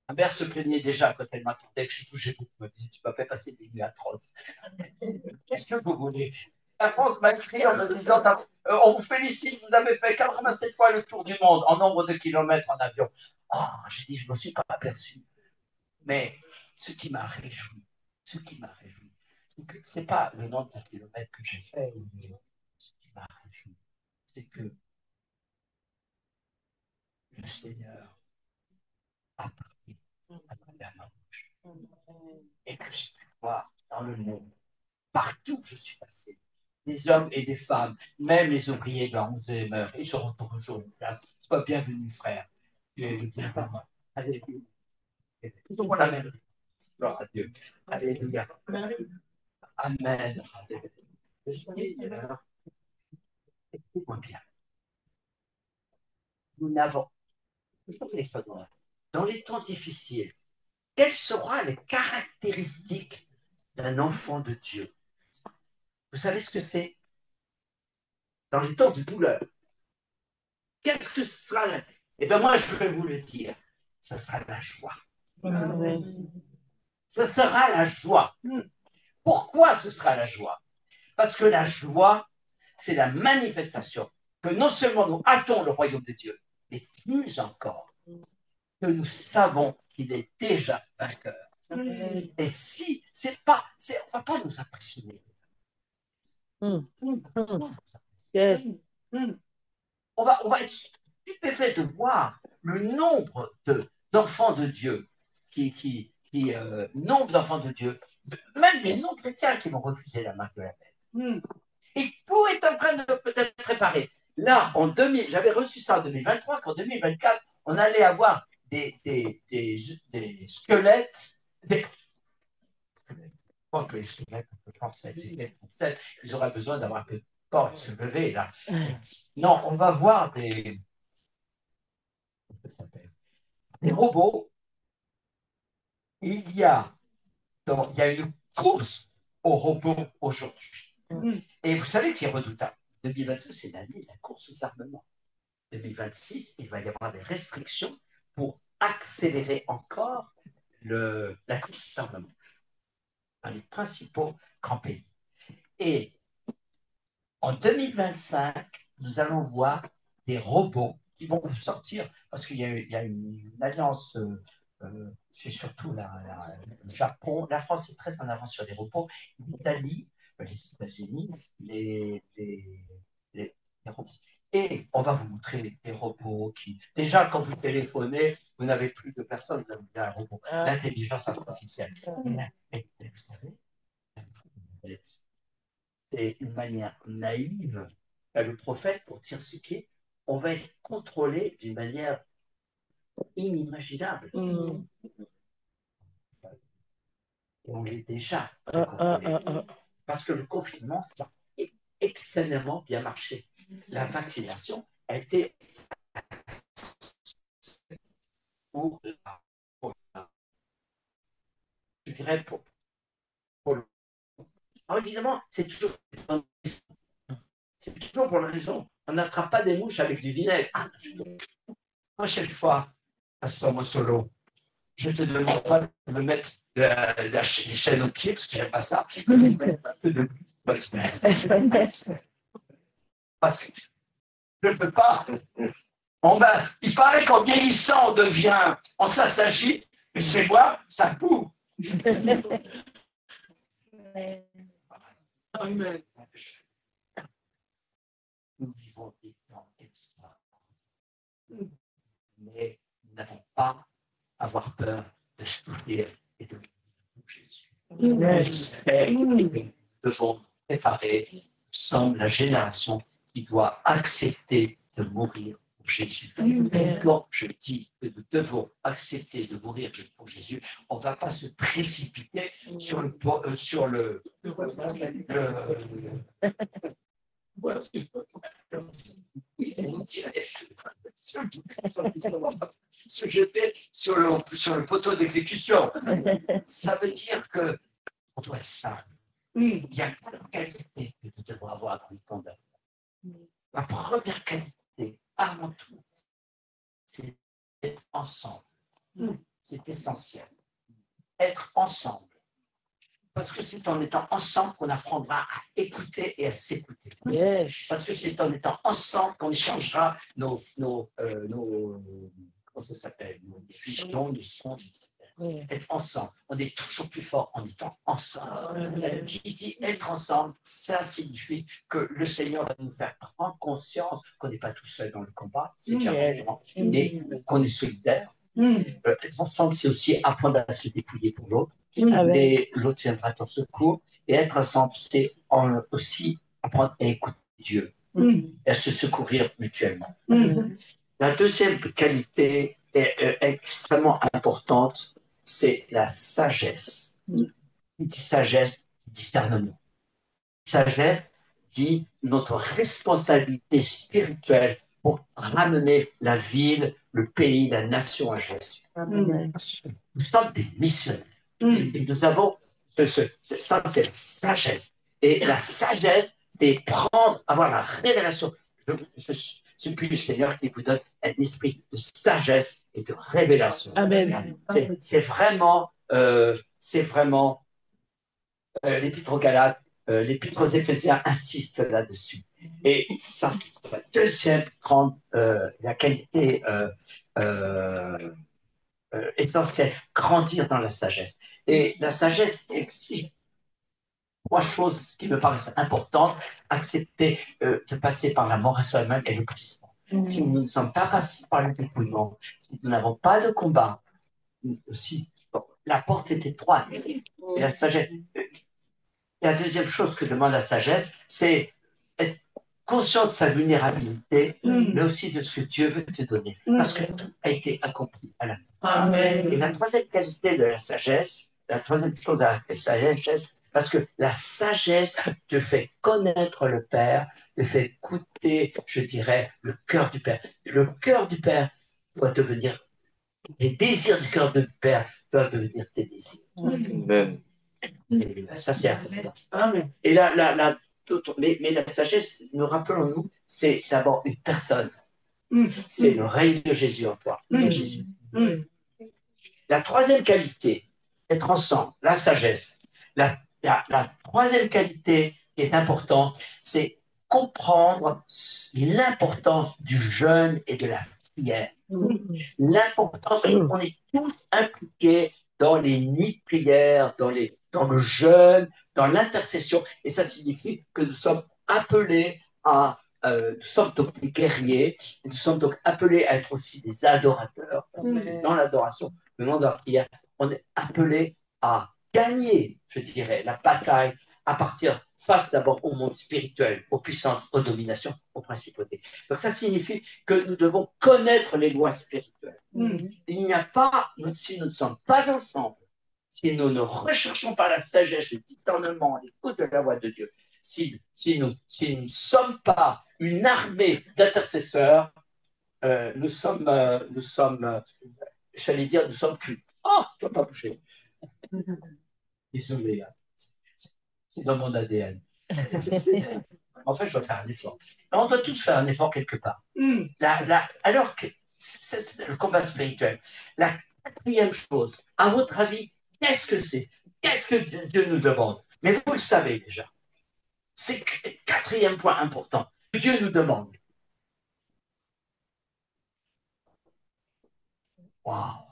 Speaker 1: Ma mère se plaignait déjà quand elle m'attendait que je bougeais beaucoup. Elle me disait, tu m'as fait passer des nuits atroces. Qu'est-ce que vous voulez? La France m'a écrit en me disant, on vous félicite, vous avez fait 87 fois le tour du monde en nombre de kilomètres en avion. Ah, j'ai dit, je ne me suis pas aperçu. Mais ce qui m'a réjoui, c'est que ce n'est pas le nombre de kilomètres que j'ai fait, ce qui m'a réjoui, c'est que le Seigneur a parlé à travers ma bouche et que j'ai pu voir dans le monde, partout où je suis passé, des hommes et des femmes, même les ouvriers de la 11e heure, ils seront toujours une place. Sois bienvenu, frère. Tu es le bienvenu. Alléluia. Ils auront la même. Gloire à Dieu. Alléluia. Amen. Le Seigneur, écoute-moi bien. Nous n'avons dans les temps difficiles, quelles seront les caractéristiques d'un enfant de Dieu? Vous savez ce que c'est? Dans les temps de douleur. Qu'est-ce que ce sera? Eh bien, moi, je vais vous le dire. Ça sera la joie. Ça sera la joie. Pourquoi ce sera la joie? Parce que la joie, c'est la manifestation que non seulement nous hâtons le royaume de Dieu, mais plus encore, que nous savons qu'il est déjà vainqueur. Et si, on ne va pas nous impressionner.
Speaker 3: Yes.
Speaker 1: On va être stupéfait de voir le nombre d'enfants de Dieu, nombre d'enfants de Dieu, même des non-chrétiens qui vont refuser la marque de la bête. Et tout est en train de peut-être préparer. Là, j'avais reçu ça en 2023, qu'en 2024, on allait avoir des squelettes, pas que les squelettes, je pense que c'est ils auraient besoin d'avoir un peu de corps et se lever là. Non, on va voir des robots. Il y a une course aux robots aujourd'hui. Et vous savez que c'est redoutable. 2025, c'est l'année de la course aux armements. 2026, il va y avoir des restrictions pour accélérer encore la course aux armements dans les principaux grands pays. Et en 2025, nous allons voir des robots qui vont sortir, parce qu'il y a une alliance, c'est surtout le Japon, la France est très en avance sur les robots, l'Italie, les États-Unis, les robots. Et on va vous montrer des robots qui, déjà quand vous téléphonez, vous n'avez plus de personne, vous avez un robot, l'intelligence artificielle. Et vous savez, c'est une manière naïve, le prophète, pour dire ce qui est, on va être contrôlé d'une manière inimaginable. Et on l'est déjà contrôlé. Parce que le confinement, ça a extrêmement bien marché. La vaccination a été je dirais, alors évidemment, c'est toujours pour la raison. On n'attrape pas des mouches avec du vinaigre. Prochaine fois, Pasteur Mossolo, je te demande pas de me mettre des chaînes aux pieds, parce que j'aime pas ça. Parce que je ne peux pas. Il paraît qu'en vieillissant, on s'assagit, mais chez moi, ça boue. Amen. Nous vivons des temps extraordinaires. Mais nous n'avons pas à avoir peur de souffrir et de mourir pour Jésus. Et nous devons préparer ensemble la génération qui doit accepter de mourir pour Jésus. Et quand je dis que nous devons accepter de mourir pour Jésus, on ne va pas se précipiter sur le voilà, on dirait se jeter sur le poteau d'exécution. Ça veut dire qu'on doit être simple. Il y a plein de qualités que nous devons avoir dans le temps d'amour. La première qualité, avant tout, c'est d'être ensemble. C'est essentiel. Être ensemble. Parce que c'est en étant ensemble qu'on apprendra à écouter et à s'écouter. Parce que c'est en étant ensemble qu'on échangera nos comment ça s'appelle, nos visions, nos sons, etc. Être ensemble. On est toujours plus fort en étant ensemble. Qui dit être ensemble, ça signifie que le Seigneur va nous faire prendre conscience qu'on n'est pas tout seul dans le combat, c'est déjà important, mais qu'on est solidaire. Être ensemble, c'est aussi apprendre à se dépouiller pour l'autre. Et l'autre viendra en secours. Et être ensemble, c'est aussi apprendre à écouter Dieu et à se secourir mutuellement. La deuxième qualité est extrêmement importante, c'est la sagesse. Qui dit sagesse, discernement. Sagesse dit notre responsabilité spirituelle pour ramener la ville, le pays, la nation à Jésus. Nous sommes des missionnaires. Et nous avons, ça c'est la sagesse. Et la sagesse, c'est avoir la révélation. Je supplie le Seigneur qui vous donne un esprit de sagesse et de révélation. Amen. C'est vraiment l'Épître aux Galates, l'Épître aux Éphésiens insiste là-dessus. Et ça, c'est la deuxième grande la qualité essentielle, grandir dans la sagesse. Et la sagesse exige trois choses qui me paraissent importantes. Accepter de passer par la mort à soi-même et le brisement. Si nous ne sommes pas passés par le dépouillement, si nous n'avons pas de combat, si la porte est étroite, et la sagesse. La deuxième chose que demande la sagesse, c'est être conscient de sa vulnérabilité, mais aussi de ce que Dieu veut te donner, parce que tout a été accompli à la fin. Et la troisième qualité de la sagesse, la troisième chose de la sagesse, parce que la sagesse te fait connaître le Père, te fait écouter, je dirais, le cœur du Père. Le cœur du Père doit devenir, les désirs du cœur du Père doivent devenir tes désirs. Amen. Ça, c'est important. Et mais la sagesse, nous rappelons-nous, c'est d'abord une personne. C'est le règne de Jésus en toi. C'est Jésus. La troisième qualité, être ensemble, la sagesse. La troisième qualité qui est importante, c'est comprendre l'importance du jeûne et de la prière. L'importance qu'on est tous impliqués dans les nuits de prière, dans le jeûne, dans l'intercession. Et ça signifie que nous sommes appelés nous sommes donc des guerriers, et nous sommes donc appelés à être aussi des adorateurs. Parce que c'est dans l'adoration, le nom de la prière, on est appelés à gagner, je dirais, la bataille à partir face d'abord au monde spirituel, aux puissances, aux dominations, aux principautés. Donc ça signifie que nous devons connaître les lois spirituelles. Il n'y a pas, si nous ne sommes pas ensemble, si nous ne recherchons pas la sagesse, le discernement, l'écoute de la voix de Dieu, si nous ne sommes pas une armée d'intercesseurs, nous sommes, j'allais dire, nous sommes cuits. Ah, tu ne vas pas bouger. Désolé, c'est dans mon ADN. En fait, je dois faire un effort. On doit tous faire un effort quelque part. Alors que c'est le combat spirituel. La quatrième chose, à votre avis, qu'est-ce que c'est? Qu'est-ce que Dieu nous demande? Mais vous le savez déjà. C'est le quatrième point important. Dieu nous demande. Waouh!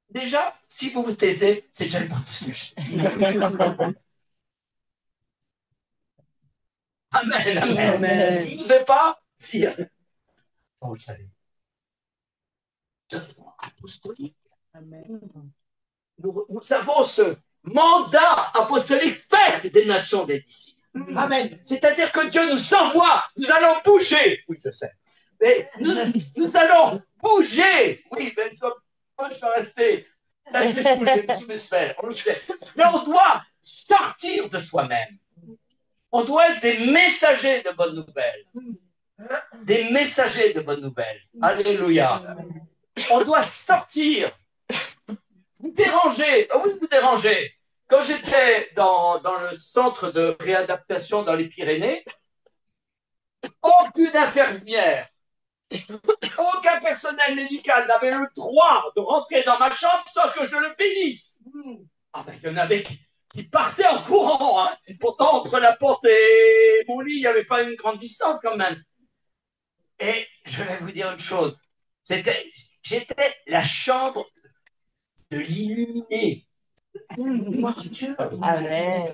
Speaker 1: Déjà, si vous vous taisez, c'est déjà le bon sujet. Amen, amen. Amen. Je ne vous ai pas dire. Vous le savez. Devenons apostolique. Nous avons ce mandat apostolique, fait des nations des disciples. Amen. C'est-à-dire que Dieu nous envoie, nous allons bouger. Oui, je sais. Mais nous allons bouger. Oui, mais je suis resté sous mes sphères, on le sait. Mais on doit sortir de soi-même. On doit être des messagers de bonnes nouvelles. Des messagers de bonnes nouvelles. Alléluia. On doit sortir. Vous dérangez. Oui, vous dérangez. Quand j'étais dans le centre de réadaptation dans les Pyrénées, aucune infirmière, aucun personnel médical n'avait le droit de rentrer dans ma chambre sans que je le bénisse. Ah ben, il y en avait qui partaient en courant. Hein. Pourtant, entre la porte et mon lit, il n'y avait pas une grande distance quand même. Et je vais vous dire une chose. J'étais la chambre de l'illuminé.
Speaker 2: Amen.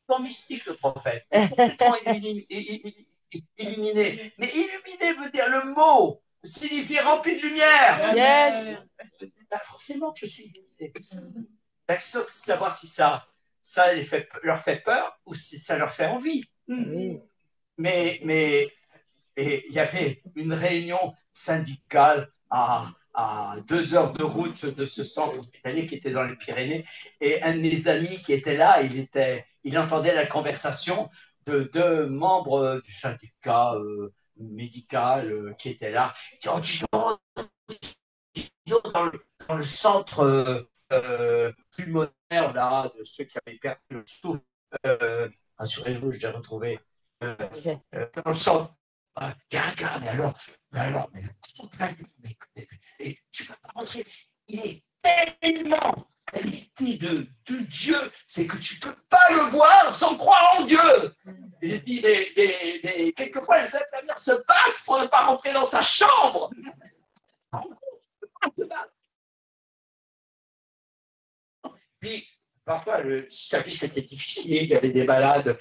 Speaker 1: Pas mystique, le prophète. Complètement illuminé. Mais illuminé veut dire le mot signifie rempli de lumière.
Speaker 2: Yes.
Speaker 1: Ben, forcément que je suis illuminé. Sauf savoir si ça leur fait peur ou si ça leur fait envie. Mais il y avait une réunion syndicale à 2 heures de route de ce centre hospitalier qui était dans les Pyrénées. Et un de mes amis qui était là, il entendait la conversation de 2 membres du syndicat médical qui étaient là. Il dit, oh, dans le centre pulmonaire là, de ceux qui avaient perdu le souffle, assurez-vous, je l'ai retrouvé. Dans le centre, il y a un gars, mais tu ne vas pas rentrer. Il est tellement qualité de Dieu, c'est que tu ne peux pas le voir sans croire en Dieu. Et j'ai dit, mais quelquefois, les infirmières se battent pour ne pas rentrer dans sa chambre. Puis, parfois, le service était difficile, il y avait des malades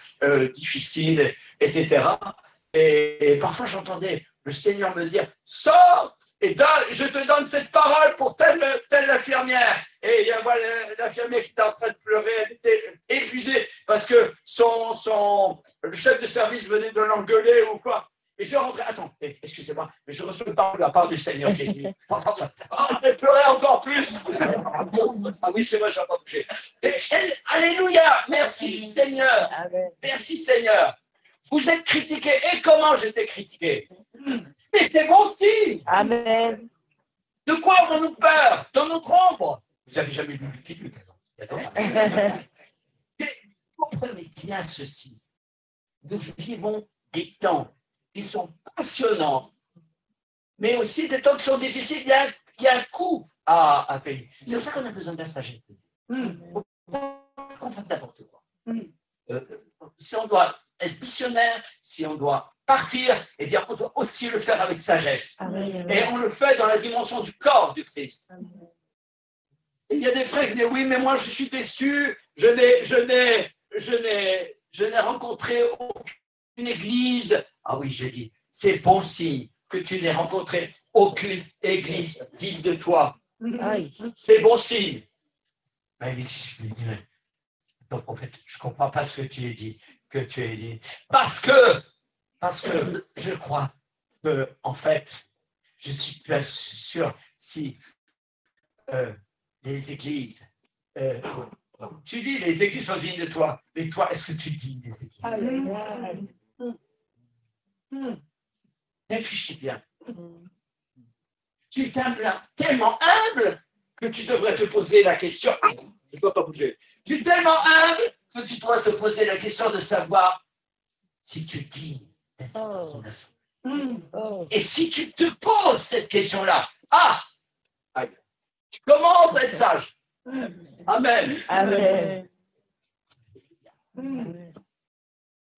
Speaker 1: difficiles, etc. Et parfois, j'entendais le Seigneur me dire, sors et je te donne cette parole pour telle infirmière. Et il y a l'infirmière qui était en train de pleurer, elle était épuisée parce que le chef de service venait de l'engueuler ou quoi. Et je rentrais, attends, excusez-moi, mais je reçois une parole de la part du Seigneur. J'ai dit, elle pleurait encore plus. Ah oui, c'est vrai, je n'ai pas bougé. Alléluia, merci Seigneur. Merci Seigneur. Vous êtes critiqué. Et comment j'étais critiqué? Mais c'est bon signe.
Speaker 2: Amen.
Speaker 1: De quoi avons-nous peur? Dans notre ombre. Vous n'avez jamais lu Lucky Luke, comprenez bien ceci. Nous vivons des temps qui sont passionnants, mais aussi des temps qui sont difficiles. Il y a un coût à payer. C'est pour ça qu'on a besoin de la sagesse. Qu'on fasse n'importe quoi. Si on doit être missionnaire, si on doit partir, eh bien, on doit aussi le faire avec sagesse. Amen. Et on le fait dans la dimension du corps du Christ. Et il y a des frères qui disent, oui, mais moi, je suis déçu, je n'ai rencontré aucune église. Ah oui, j'ai dit, c'est bon signe que tu n'aies rencontré aucune église digne de toi. C'est bon signe. Ben, ton prophète, je ne comprends pas ce que tu as dit. Parce que je crois que, en fait, je suis pas sûr si les églises, tu dis les églises sont dignes de toi, mais toi, est-ce que tu dis les églises? Réfléchis bien. Tu es tellement humble que tu devrais te poser la question. Je ne dois pas bouger. Tu es tellement humble que tu dois te poser la question de savoir si tu dis d'être dans ton assemblée. Et si tu te poses cette question-là, tu commences à être sage. Amen.
Speaker 2: Amen.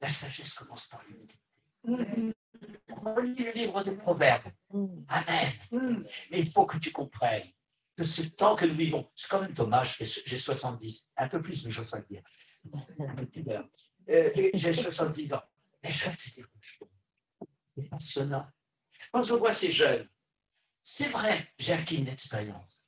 Speaker 1: La sagesse commence par l'humilité. Relis le livre des Proverbes. Amen. Mais il faut que tu comprennes que ce temps que nous vivons, c'est quand même dommage, j'ai 70, un peu plus, mais je veux dire. J'ai 70 ans. Mais je vais te dire une chose. C'est passionnant. Quand je vois ces jeunes, c'est vrai, j'ai acquis une expérience.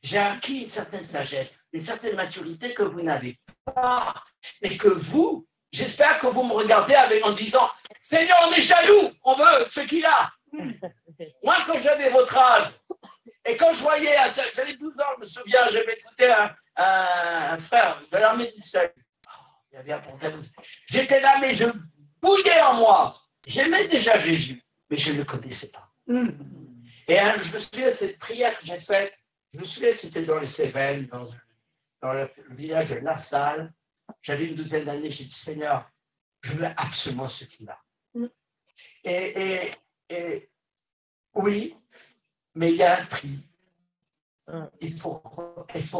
Speaker 1: J'ai acquis une certaine sagesse, une certaine maturité que vous n'avez pas. Et que vous, j'espère que vous me regardez en disant, Seigneur, on est jaloux, on veut ce qu'il a. Moi, quand j'avais votre âge, et quand je voyais, j'avais 12 ans, je me souviens, j'avais écouté un frère de l'armée du salut. Il avait apporté. J'étais là, mais je bouillais en moi. J'aimais déjà Jésus, mais je ne le connaissais pas. Et je me souviens de cette prière que j'ai faite. Je me souviens, c'était dans les Cévennes, dans le village de La Salle. J'avais une douzaine d'années. J'ai dit, Seigneur, je veux absolument ce qu'il a. Et oui, mais il y a un prix. Il faut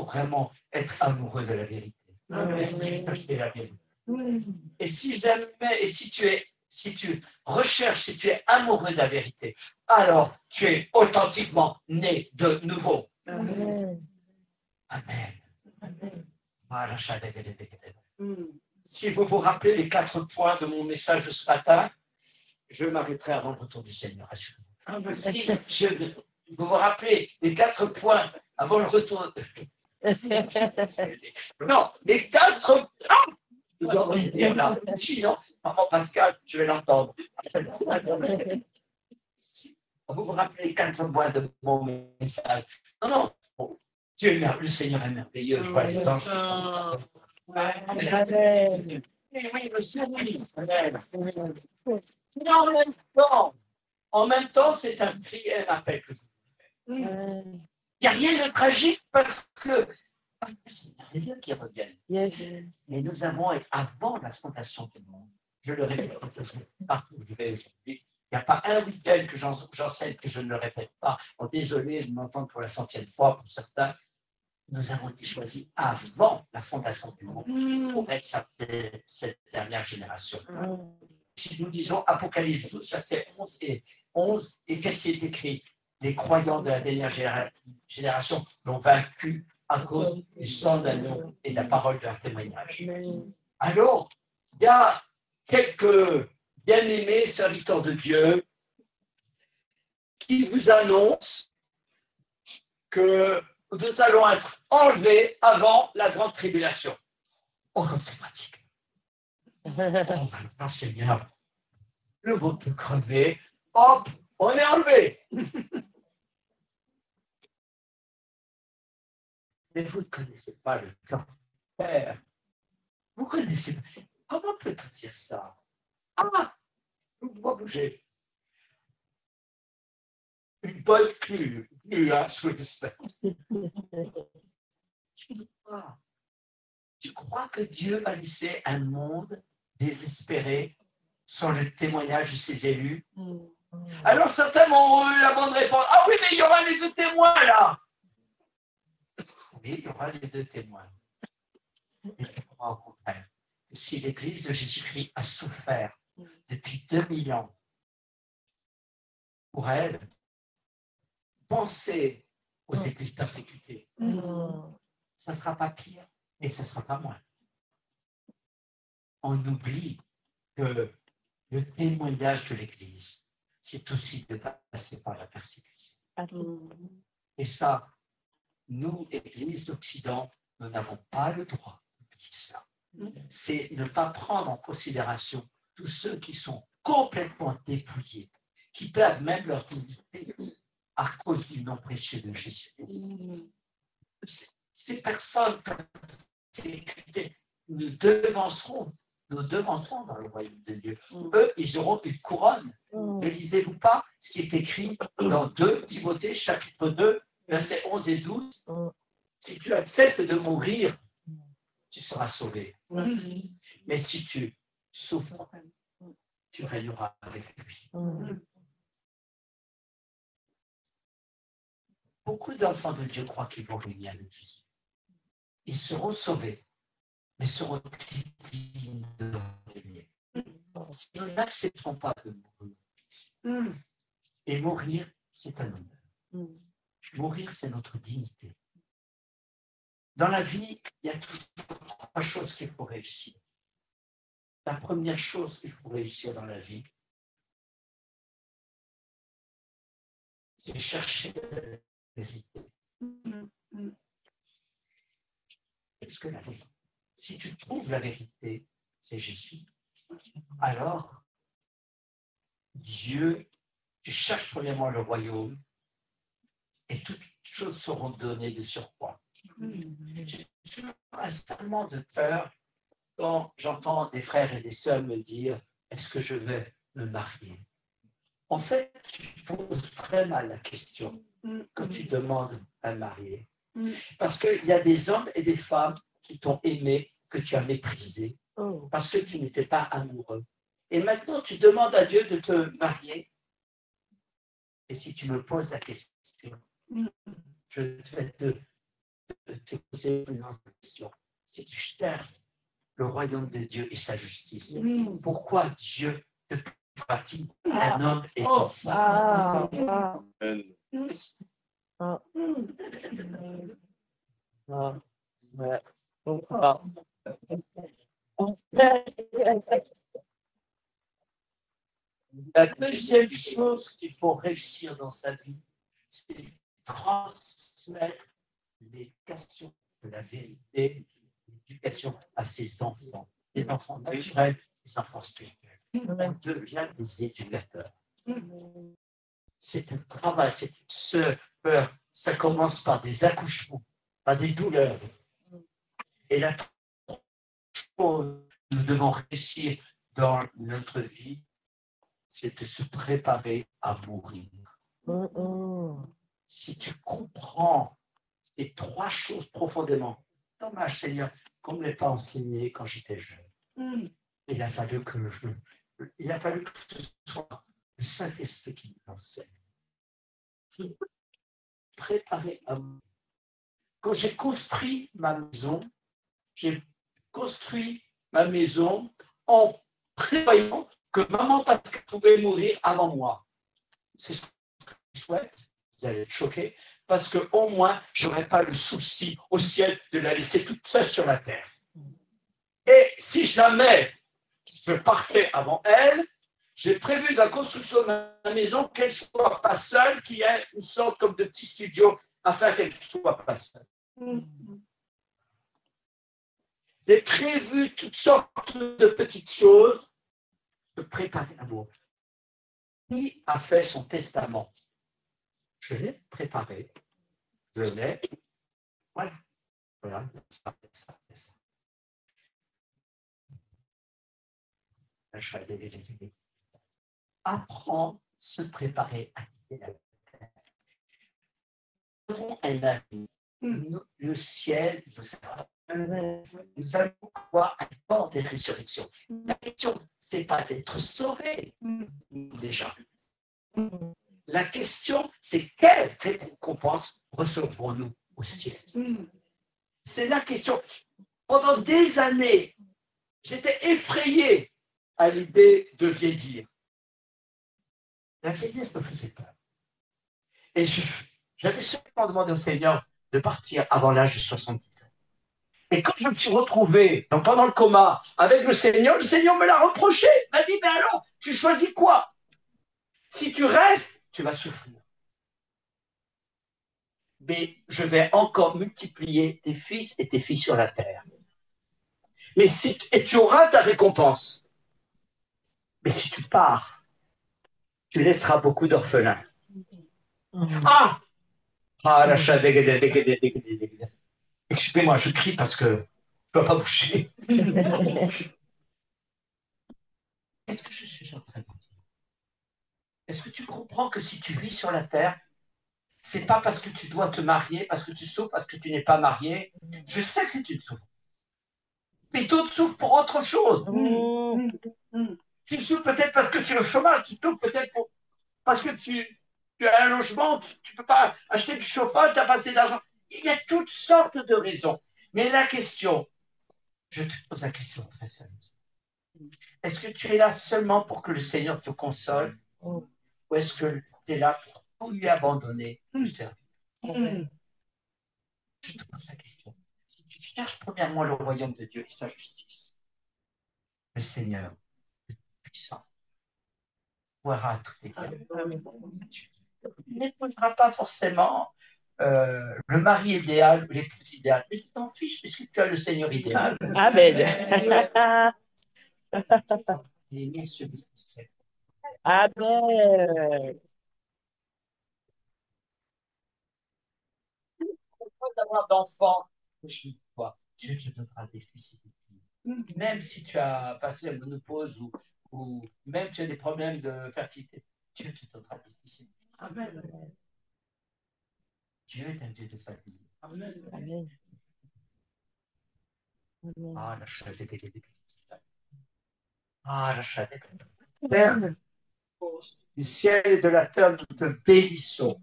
Speaker 1: vraiment être amoureux de la vérité. Il faut chercher la vérité. Et si jamais, et si tu recherches, si tu es amoureux de la vérité, alors tu es authentiquement né de nouveau. Amen. Amen. Voilà. Si vous vous rappelez les 4 points de mon message de ce matin, je m'arrêterai avant le retour du Seigneur. Si vous vous rappelez les 4 points avant le retour. Non, les 4 points. Je dois revenir là. Sinon, maman Pascal, je vais l'entendre. Vous vous rappelez les 4 points de mon message. Non. Dieu est merveilleux, le Seigneur est merveilleux. Je vois les anges. Oui, monsieur, oui. Mais en même temps, c'est un cri et un appel que je vous fais. Il n'y a rien de tragique parce que c'est merveilleux qu'ils reviennent. Mais nous avons, avant la fondation du monde, je le répète toujours, partout où je vais aujourd'hui, il n'y a pas un week-end que j'enseigne que je ne le répète pas. Oh, désolé, je m'entends pour la 100e fois pour certains. Nous avons été choisis avant la fondation du monde pour être cette dernière génération. Si nous disons Apocalypse 12, verset 11, et qu'est-ce qui est écrit? Les croyants de la dernière génération l'ont vaincu à cause du sang d'agneau et de la parole de leur témoignage. Alors, il y a quelques bien-aimés serviteurs de Dieu qui vous annoncent que nous allons être enlevés avant la grande tribulation. Oh, comme c'est pratique. Oh, maintenant, Seigneur, le monde peut crever. Hop, on est enlevé. Mais vous ne connaissez pas le cœur du Père. Vous connaissez pas. Comment peut-on dire ça? Ah, vous pouvez bouger. Une bonne clue, hein, je vous l'espère. Tu crois que Dieu va laisser un monde désespéré sans le témoignage de ses élus? Alors certains m'ont eu la bonne réponse. Ah oui, mais il y aura les 2 témoins là. Oui, il y aura les 2 témoins. Mais je crois au contraire que si l'Église de Jésus-Christ a souffert depuis 2000 ans pour elle, pensez aux églises persécutées. Ça ne sera pas pire et ça ne sera pas moins. On oublie que le témoignage de l'Église, c'est aussi de passer par la persécution. Et ça, nous, Église d'Occident, nous n'avons pas le droit de dire ça. C'est ne pas prendre en considération tous ceux qui sont complètement dépouillés, qui perdent même leur dignité à cause du nom précieux de Jésus. Ces personnes, nous devancerons dans le royaume de Dieu. Eux, ils auront une couronne. Ne lisez-vous pas ce qui est écrit dans 2 Timothée, chapitre 2, versets 11 et 12. Si tu acceptes de mourir, tu seras sauvé. Mais si tu souffres, tu régneras avec lui. Beaucoup d'enfants de Dieu croient qu'ils vont régner avec Jésus. Ils seront sauvés, mais seront-ils dignes de régner? Ils n'accepteront pas de mourir. Et mourir, c'est un honneur. Mourir, c'est notre dignité. Dans la vie, il y a toujours 3 choses qu'il faut réussir. La première chose qu'il faut réussir dans la vie, c'est chercher la vérité. Est-ce que la vérité, si tu trouves la vérité, c'est Jésus, alors Dieu, tu cherches premièrement le royaume et toutes choses seront données de surcroît. J'ai toujours un serment de peur quand j'entends des frères et des sœurs me dire est-ce que je vais me marier? En fait, tu poses très mal la question quand tu demandes à marier. Parce qu'il y a des hommes et des femmes qui t'ont aimé, que tu as méprisé, parce que tu n'étais pas amoureux. Et maintenant, tu demandes à Dieu de te marier. Et si tu me poses la question, je vais te poser une autre question. Si tu cherches le royaume de Dieu et sa justice, pourquoi Dieu te prive-t-il un homme et une femme? La deuxième chose qu'il faut réussir dans sa vie, c'est transmettre l'éducation de la vérité, l'éducation à ses enfants, les enfants naturels, les enfants spirituels. On devient des éducateurs. C'est un travail, c'est une peur. Ça commence par des accouchements, par des douleurs. Et la chose que nous devons réussir dans notre vie, c'est de se préparer à mourir. Si tu comprends ces trois choses profondément, dommage Seigneur, qu'on ne m'ait pas enseigné quand j'étais jeune. Il a fallu que ce soit le Saint-Esprit qui m'enseigne. Préparer à mourir. Quand j'ai construit ma maison, en prévoyant que maman Pascal pouvait mourir avant moi. C'est ce que je souhaite. Vous allez être choqués, parce qu'au moins, je n'aurais pas le souci au ciel de la laisser toute seule sur la terre. Et si jamais je partais avant elle, j'ai prévu dans la construction de ma maison qu'elle ne soit pas seule, qu'il y ait une sorte comme de petit studio afin qu'elle ne soit pas seule. J'ai prévu toutes sortes de petites choses de préparer l'amour. Qui a fait son testament? Je l'ai préparé. Je l'ai. Voilà. Voilà. Ça. Apprends, se préparer à quitter la terre. Nous avons un avis. Le ciel, nous allons voir un corps des résurrections. La question, ce n'est pas d'être sauvé, déjà. La question, c'est quelle récompense recevrons-nous au ciel? C'est la question. Pendant des années, j'étais effrayé à l'idée de vieillir. La vieillesse me faisait peur. Et j'avais seulement demandé au Seigneur de partir avant l'âge de 70 ans. Et quand je me suis retrouvé pendant le coma avec le Seigneur me l'a reproché. Il m'a dit, mais alors, tu choisis quoi? Si tu restes, tu vas souffrir. Mais je vais encore multiplier tes fils et tes filles sur la terre. Mais et tu auras ta récompense. Mais si tu pars, tu laisseras beaucoup d'orphelins. Ah, la excusez-moi, je crie parce que je ne peux pas bouger. Qu'est-ce que je suis en train de dire? Est-ce que tu comprends que si tu vis sur la terre, c'est pas parce que tu dois te marier, parce que tu souffres, parce que tu n'es pas marié. Je sais que c'est une souffrance. Mais d'autres souffrent pour autre chose. Tu souffres peut-être parce que tu es au chômage, tu souffres peut-être parce que tu as un logement, tu ne peux pas acheter du chauffage, tu n'as pas assez d'argent. Il y a toutes sortes de raisons. Mais la question, je te pose la question très sérieuse. Est-ce que tu es là seulement pour que le Seigneur te console ou est-ce que tu es là pour lui abandonner le service? Je te pose la question. Si tu cherches premièrement le royaume de Dieu et sa justice, le Seigneur, le puissant, verra tous tes cœurs. Tu n'épouseras pas forcément le mari idéal ou l'épouse idéale. Mais tu t'en fiches puisque tu as le Seigneur idéal.
Speaker 2: Amen.
Speaker 1: Aimer celui qui sait.
Speaker 2: Amen.
Speaker 1: Pas d'avoir d'enfants, je vois, Dieu te donnera des fils et des filles. Même si tu as passé la ménopause ou même tu as des problèmes de fertilité, Dieu te donnera des fils et des filles. Amen. Dieu est un Dieu de famille. Amen.
Speaker 2: Amen.
Speaker 1: Ah, la chatte est Ah, la chatte est Père du ciel et de la terre, nous te bénissons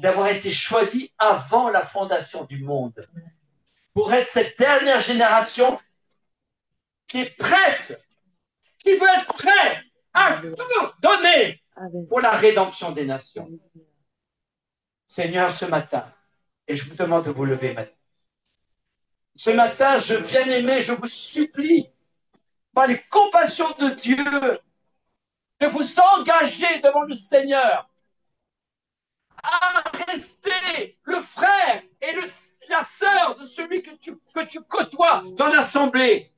Speaker 1: d'avoir été choisi avant la fondation du monde pour être cette dernière génération qui est prête, qui veut être prêt à tout donner pour la rédemption des nations. Seigneur, ce matin, et je vous demande de vous lever maintenant. Ce matin, je bien-aimé, je vous supplie, par les compassions de Dieu, de vous engager devant le Seigneur à rester le frère et la sœur de celui que tu côtoies dans l'assemblée.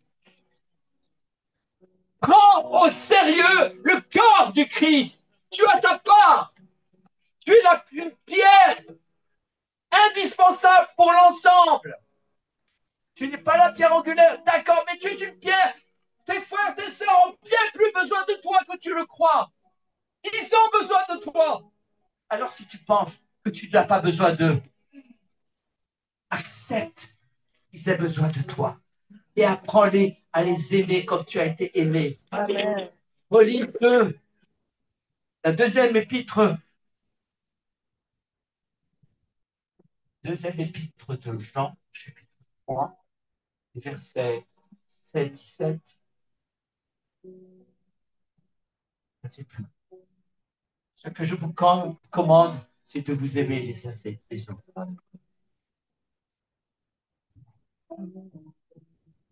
Speaker 1: Prends au sérieux le corps du Christ. Tu as ta part. Tu es une pierre indispensable pour l'ensemble. Tu n'es pas la pierre angulaire, d'accord, mais tu es une pierre. Tes frères, tes sœurs ont bien plus besoin de toi que tu le crois. Ils ont besoin de toi. Alors si tu penses que tu n'as pas besoin d'eux, accepte qu'ils aient besoin de toi et apprends-les à les aimer comme tu as été aimé.
Speaker 2: Amen.
Speaker 1: Relis la deuxième épître de Jean, chapitre 3, versets 16-17. Je ne sais plus. Ce que je vous commande, c'est de vous aimer les uns et les autres.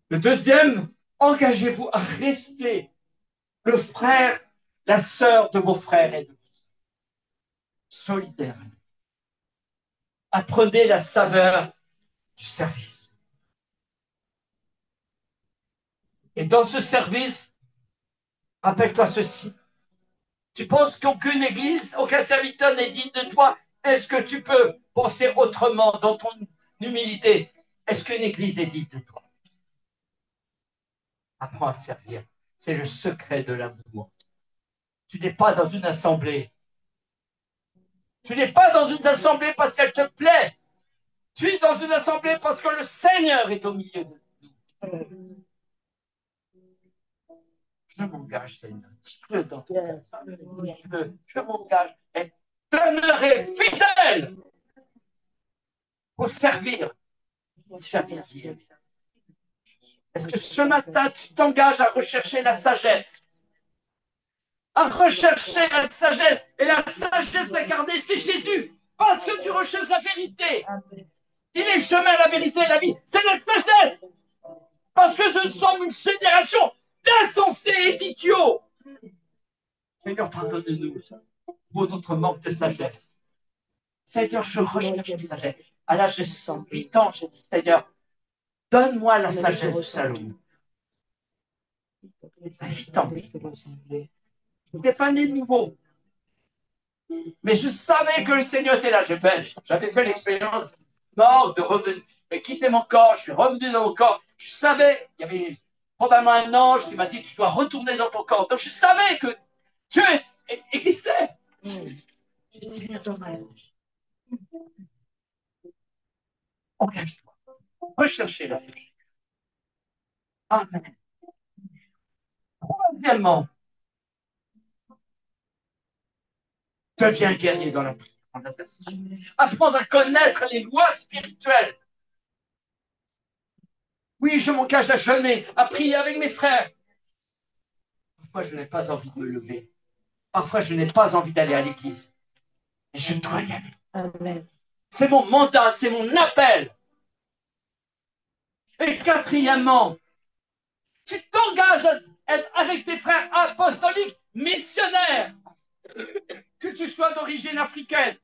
Speaker 1: Le deuxième, engagez-vous à rester le frère, la sœur de vos frères et de vos sœurs. Solidaire. Apprenez la saveur du service. Et dans ce service, rappelle-toi ceci. Tu penses qu'aucune église, aucun serviteur n'est digne de toi. Est-ce que tu peux penser autrement dans ton humilité? Est-ce qu'une église est digne de toi? Apprends à servir. C'est le secret de l'amour. Tu n'es pas dans une assemblée. Tu n'es pas dans une assemblée parce qu'elle te plaît. Tu es dans une assemblée parce que le Seigneur est au milieu de nous. Je m'engage, Seigneur. Dis-le dans ton cœur. Je m'engage et demeurer fidèle pour servir Dieu. Est-ce que ce matin, tu t'engages à rechercher la sagesse? À rechercher la sagesse. Et la sagesse incarnée, c'est Jésus. Parce que tu recherches la vérité. Il est le chemin, la vérité et la vie. C'est la sagesse. Parce que je sommes une génération d'insensés et d'idiots. Seigneur, pardonne-nous pour notre manque de sagesse. Seigneur, je recherche la sagesse. À l'âge de 108 ans, j'ai dit, Seigneur, donne-moi la sagesse de Salomon. À 8 ans, je n'étais pas né de nouveau. Mais je savais que le Seigneur était là. J'avais fait l'expérience mort, de revenir, de quitter mon corps. Je suis revenu dans mon corps. Je savais, il y avait probablement un ange qui m'a dit, tu dois retourner dans ton corps. Donc je savais que Dieu existait. Engage-toi. Recherchez la sagesse. Amen. Troisièmement, deviens guerrier dans la prière, en intercession. Apprendre à connaître les lois spirituelles. Oui, je m'engage à jeûner, à prier avec mes frères. Parfois, je n'ai pas envie de me lever. Parfois, je n'ai pas envie d'aller à l'église. Mais je dois y aller.
Speaker 2: Amen.
Speaker 1: C'est mon mandat, c'est mon appel. Et quatrièmement, tu t'engages à être avec tes frères apostoliques missionnaires, que tu sois d'origine africaine,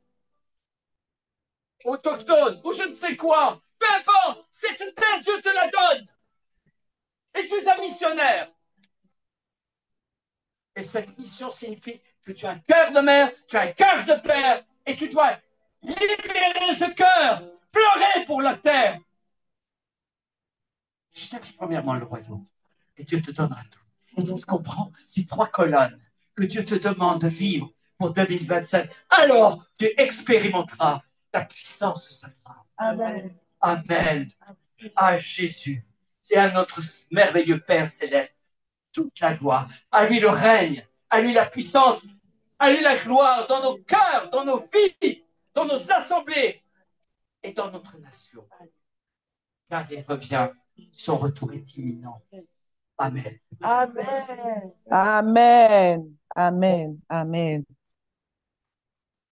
Speaker 1: autochtone ou je ne sais quoi. Peu importe, c'est une terre, Dieu te la donne. Et tu es un missionnaire. Et cette mission signifie que tu as un cœur de mère, tu as un cœur de père, et tu dois libérer ce cœur, pleurer pour la terre. Cherche premièrement le royaume, et Dieu te donnera tout. Et tu comprends ces 3 colonnes que Dieu te demande de vivre pour 2027. Alors, tu expérimenteras la puissance de cette phrase. Amen. Amen. À Jésus et à notre merveilleux Père céleste, toute la gloire. À lui le règne, à lui la puissance, à lui la gloire dans nos cœurs, dans nos vies, dans nos assemblées et dans notre nation. Car il revient, son retour est imminent. Amen.
Speaker 2: Amen. Amen. Amen. Amen.